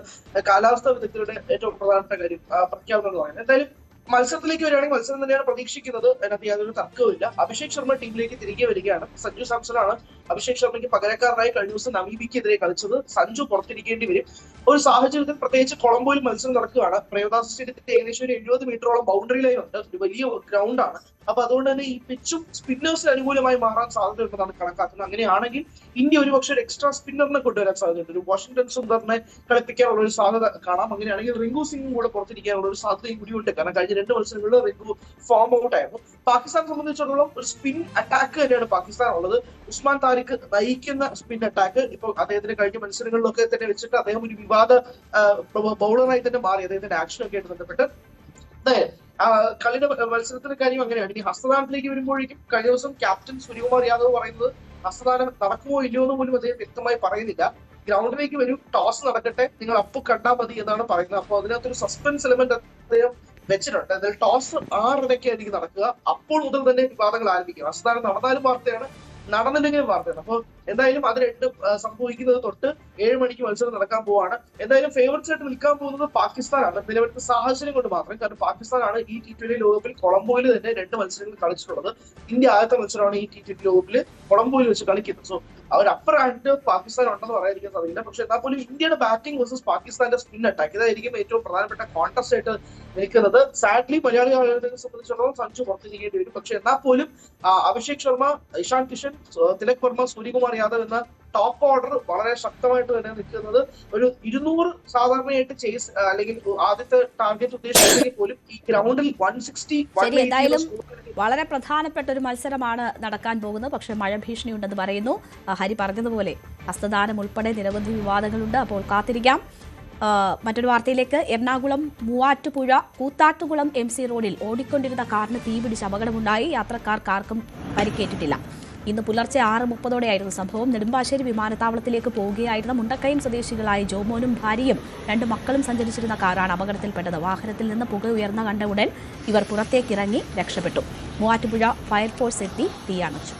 കാലാവസ്ഥാ വിദഗ്ധരുടെ ഏറ്റവും പ്രധാനപ്പെട്ട കാര്യം പ്രഖ്യാപനം എന്ന് പറയുന്നത്. എന്തായാലും മത്സരത്തിലേക്ക് വരികയാണെങ്കിൽ മത്സരം തന്നെയാണ് പ്രതീക്ഷിക്കുന്നത്. അതിനകത്ത് യാതൊരു തർക്കവുമില്ല. അഭിഷേക് ശർമ്മ ടീമിലേക്ക് തിരികെ വരികയാണ്. സഞ്ജു സാംസണാണ് അഭിഷേക് ശർമ്മയ്ക്ക് പകരക്കാരനായി കഴിഞ്ഞ ദിവസം നമീബിക്കെതിരെ കളിച്ചത്. സഞ്ജു പുറത്തിരിക്കേണ്ടി വരും. ഒരു സാഹചര്യത്തിൽ പ്രത്യേകിച്ച് കൊളംബോയിൽ മത്സരം നടക്കുകയാണ്. പ്രേമദാസ സ്റ്റേഡിയത്തിന്റെ ഏകദേശം ഒരു 70 മീറ്ററോളം ബൗണ്ടറി ലൈൻ ഉണ്ട്. ഒരു വലിയ ഗ്രൗണ്ടാണ്. അപ്പൊ അതുകൊണ്ട് തന്നെ ഈ പിച്ചും സ്പിന്നേഴ്സിന് അനുകൂലമായി മാറാൻ സാധ്യതയുണ്ടെന്നാണ് കണക്കാക്കുന്നത്. അങ്ങനെയാണെങ്കിൽ ഇന്ത്യ ഒരുപക്ഷെ ഒരു എക്സ്ട്രാ സ്പിന്നറിനെ കൊണ്ടുവരാൻ സാധ്യതയുണ്ട്. ഒരു വാഷിംഗ്ടൺ സുന്ദറിനെ കളിപ്പിക്കാനുള്ള ഒരു സാധ്യത കാണാം. അങ്ങനെയാണെങ്കിൽ റിങ്കു സിംഗും കൂടെ പുറത്തിരിക്കാനുള്ള ഒരു സാധ്യതയും കൂടിയുണ്ട്. കാരണം കഴിഞ്ഞ 2 മത്സരങ്ങളിൽ റിങ്കു ഫോം ഔട്ട് ആയിരുന്നു. പാകിസ്ഥാനെ സംബന്ധിച്ചിടത്തോളം ഒരു സ്പിൻ അറ്റാക്ക് തന്നെയാണ് പാകിസ്ഥാൻ ഉള്ളത്. ഉസ്മാൻ താരിഖ് നയിക്കുന്ന സ്പിൻ അറ്റാക്ക് ഇപ്പോൾ അദ്ദേഹത്തിന്റെ കഴിഞ്ഞ മത്സരങ്ങളിലൊക്കെ തന്നെ വെച്ചിട്ട് അദ്ദേഹം ഒരു വിവാദ ബൗളറായി തന്നെ മാറി, അദ്ദേഹത്തിന്റെ ആക്ഷനൊക്കെ ആയിട്ട് ബന്ധപ്പെട്ട്. കളിയുടെ മത്സരത്തിന്റെ കാര്യം അങ്ങനെയാണ്. ഇനി ഹസ്തദാനത്തിലേക്ക് വരുമ്പോഴേക്കും കഴിഞ്ഞ ദിവസം ക്യാപ്റ്റൻ സൂര്യകുമാർ യാദവ് പറയുന്നത് ഹസ്തദാനം നടക്കുമോ ഇല്ലയോ എന്ന് പോലും അദ്ദേഹം വ്യക്തമായി പറയുന്നില്ല. ഗ്രൗണ്ടിലേക്ക് വരും, ടോസ് നടക്കട്ടെ, നിങ്ങൾ അപ്പ് കണ്ടാൽ മതി എന്നാണ് പറയുന്നത്. അപ്പോൾ അതിനകത്തൊരു സസ്പെൻസ് എലമെന്റ് അദ്ദേഹം വെച്ചിട്ടുണ്ട്. എന്നാൽ ടോസ് 6:30 നടക്കുക. അപ്പോൾ മുതൽ തന്നെ വിവാദങ്ങൾ ആരംഭിക്കും. ഹസ്തദാനം നടന്നാലും വാർത്തയാണ്, നടന്നില്ലെങ്കിലും വാർത്തയാണ്. അപ്പോൾ എന്തായാലും അത് രണ്ടും സംഭവിക്കുന്നത് തൊട്ട് 7 മണിക്ക് മത്സരം നടക്കാൻ പോവാണ്. എന്തായാലും ഫേവറേറ്റ്സ് ആയിട്ട് നിൽക്കാൻ പോകുന്നത് പാകിസ്ഥാനാണ്, നിലവിലത്തെ സാഹചര്യം കൊണ്ട് മാത്രം. കാരണം പാകിസ്ഥാനാണ് ഈ T20 ലോകകപ്പിൽ കൊളംബോയിൽ തന്നെ 2 മത്സരങ്ങൾ കളിച്ചിട്ടുള്ളത്. ഇന്ത്യ ആദ്യത്തെ മത്സരമാണ് ഈ T20 ലോകകപ്പിൽ കൊളംബോയിൽ വെച്ച് കളിക്കുന്നത്. സോ അവർ അപ്പർ ഹാൻഡ് പാകിസ്ഥാൻ ഉണ്ടെന്ന് പറയാതിരിക്കാൻ സാധിക്കില്ല. പക്ഷെ എന്നാൽ പോലും ഇന്ത്യയുടെ ബാറ്റിംഗ് വേഴ്സസ് പാകിസ്ഥാന്റെ സ്പിൻ അറ്റാക്ക് ഇതായിരിക്കും ഏറ്റവും പ്രധാനപ്പെട്ട കോൺടെസ്റ്റ് ആയിട്ട് നിൽക്കുന്നത്. സാഡ്ലി മലയാളി ആളുകളെ സംബന്ധിച്ചിടത്തോളം സഞ്ജു പുറത്തിരിക്കേണ്ടി വരും. പക്ഷെ എന്നാൽ പോലും അഭിഷേക് ശർമ്മ, ഇഷാൻ കിഷൻ, തിലക് വർമ്മ, സൂര്യകുമാർ യാദവ് എന്ന ടോപ്പ് ഓർഡർ വളരെ ശക്തമായിട്ട് തന്നെ നിൽക്കുന്നത്. ഒരു 200 സാധാരണയായിട്ട് ചേസ് അല്ലെങ്കിൽ ആദ്യത്തെ ടാർഗറ്റ് ഉദ്ദേശിച്ചെങ്കിൽ പോലും ഈ ഗ്രൗണ്ടിൽ 160 എന്തായാലും വളരെ പ്രധാനപ്പെട്ട ഒരു മത്സരമാണ് നടക്കാൻ പോകുന്നത്. പക്ഷേ മഴ ഭീഷണിയുണ്ടെന്ന് പറയുന്നു. ഹരി പറഞ്ഞതുപോലെ ഹസ്തദാനം ഉൾപ്പെടെ നിരവധി വിവാദങ്ങളുണ്ട്. അപ്പോൾ കാത്തിരിക്കാം. മറ്റൊരു വാർത്തയിലേക്ക്. എറണാകുളം മൂവാറ്റുപുഴ കൂത്താട്ടുകുളം MC റോഡിൽ ഓടിക്കൊണ്ടിരുന്ന കാറിന് തീപിടിച്ച് അപകടമുണ്ടായി. യാത്രക്കാർക്ക് ആർക്കും പരിക്കേറ്റിട്ടില്ല. ഇന്ന് പുലർച്ചെ 6:30 സംഭവം. നെടുമ്പാശ്ശേരി വിമാനത്താവളത്തിലേക്ക് പോവുകയായിരുന്ന മുണ്ടക്കയം സ്വദേശികളായ ജോമോനും ഭാര്യയും 2 മക്കളും സഞ്ചരിച്ചിരുന്ന കാറാണ് അപകടത്തിൽപ്പെട്ടത്. വാഹനത്തിൽ നിന്ന് പുക ഉയർന്ന കണ്ട ഉടൻ ഇവർ പുറത്തേക്കിറങ്ങി രക്ഷപ്പെട്ടു. മൂവാറ്റുപുഴ ഫയർഫോഴ്സ് എത്തി തീയണച്ചു.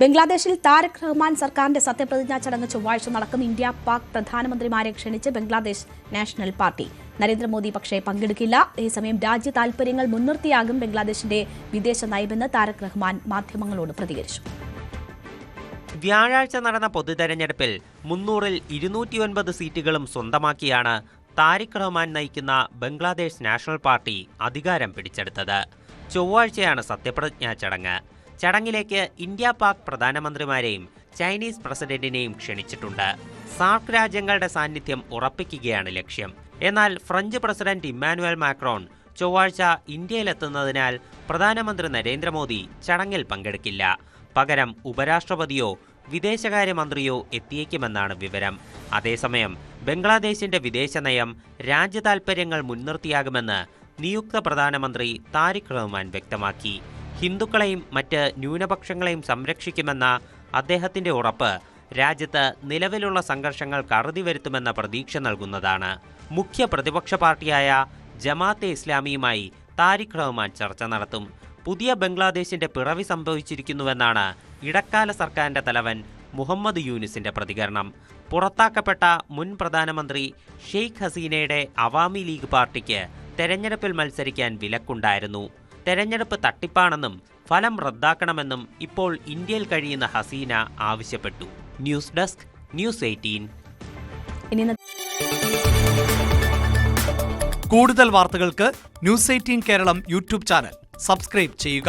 ബംഗ്ലാദേശിൽ താരക് റഹ്മാൻ സർക്കാരിന്റെ സത്യപ്രതിജ്ഞാ ചടങ്ങ് ചൊവ്വാഴ്ച നടക്കും. ഇന്ത്യ പാക് പ്രധാനമന്ത്രിമാരെ ക്ഷണിച്ച് ബംഗ്ലാദേശ് നാഷണൽ പാർട്ടി. നരേന്ദ്രമോദി പക്ഷേ പങ്കെടുക്കില്ല. അതേസമയം രാജ്യ താൽപര്യങ്ങൾ മുൻനിർത്തിയാകും ബംഗ്ലാദേശിന്റെ വിദേശ നയമെന്ന് താരക് റഹ്മാൻ മാധ്യമങ്ങളോട് പ്രതികരിച്ചു. വ്യാഴാഴ്ച നടന്ന പൊതുതെരഞ്ഞെടുപ്പിൽ 300-ൽ 209 സീറ്റുകളും സ്വന്തമാക്കിയാണ് താരിഖ് റഹ്മാൻ നയിക്കുന്ന ബംഗ്ലാദേശ് നാഷണൽ പാർട്ടി അധികാരം പിടിച്ചെടുത്തത്. ചൊവ്വാഴ്ചയാണ് സത്യപ്രതിജ്ഞാ ചടങ്ങ്. ചടങ്ങിലേക്ക് ഇന്ത്യ പാക് പ്രധാനമന്ത്രിമാരെയും ചൈനീസ് പ്രസിഡന്റിനെയും ക്ഷണിച്ചിട്ടുണ്ട്. സാർക്ക് രാജ്യങ്ങളുടെ സാന്നിധ്യം ഉറപ്പിക്കുകയാണ് ലക്ഷ്യം. എന്നാൽ ഫ്രഞ്ച് പ്രസിഡന്റ് ഇമ്മാനുവൽ മാക്രോൺ ചൊവ്വാഴ്ച ഇന്ത്യയിലെത്തുന്നതിനാൽ പ്രധാനമന്ത്രി നരേന്ദ്രമോദി ചടങ്ങിൽ പങ്കെടുക്കില്ല. പകരം ഉപരാഷ്ട്രപതിയോ വിദേശകാര്യമന്ത്രിയോ എത്തിയേക്കുമെന്നാണ് വിവരം. അതേസമയം ബംഗ്ലാദേശിന്റെ വിദേശ നയം രാജ്യ താൽപര്യങ്ങൾ മുൻനിർത്തിയാകുമെന്ന് നിയുക്ത പ്രധാനമന്ത്രി താരിഖ് റഹ്മാൻ വ്യക്തമാക്കി. ഹിന്ദുക്കളെയും മറ്റ് ന്യൂനപക്ഷങ്ങളെയും സംരക്ഷിക്കുമെന്ന അദ്ദേഹത്തിന്റെ ഉറപ്പ് രാജ്യത്ത് നിലവിലുള്ള സംഘർഷങ്ങൾക്ക് അറുതി വരുത്തുമെന്ന പ്രതീക്ഷ നൽകുന്നതാണ്. മുഖ്യ പ്രതിപക്ഷ പാർട്ടിയായ ജമാഅത്തെ ഇസ്ലാമിയുമായി താരിഖ് റഹ്മാൻ ചർച്ച നടത്തും. പുതിയ ബംഗ്ലാദേശിന്റെ പിറവി സംഭവിച്ചിരിക്കുന്നുവെന്നാണ് ഇടക്കാല സർക്കാരിന്റെ തലവൻ മുഹമ്മദ് യൂനിസിന്റെ പ്രതികരണം. പുറത്താക്കപ്പെട്ട മുൻ പ്രധാനമന്ത്രി ഷെയ്ഖ് ഹസീനയുടെ അവാമി ലീഗ് പാർട്ടിക്ക് തെരഞ്ഞെടുപ്പിൽ മത്സരിക്കാൻ വിലക്കുണ്ടായിരുന്നു. തെരഞ്ഞെടുപ്പ് തട്ടിപ്പാണെന്നും ഫലം റദ്ദാക്കണമെന്നും ഇപ്പോൾ ഇന്ത്യയിൽ കഴിയുന്ന ഹസീന ആവശ്യപ്പെട്ടു. News desk news 18. കൂടുതൽ വാർത്തകൾക്ക് news 18 Keralam YouTube channel subscribe ചെയ്യുക.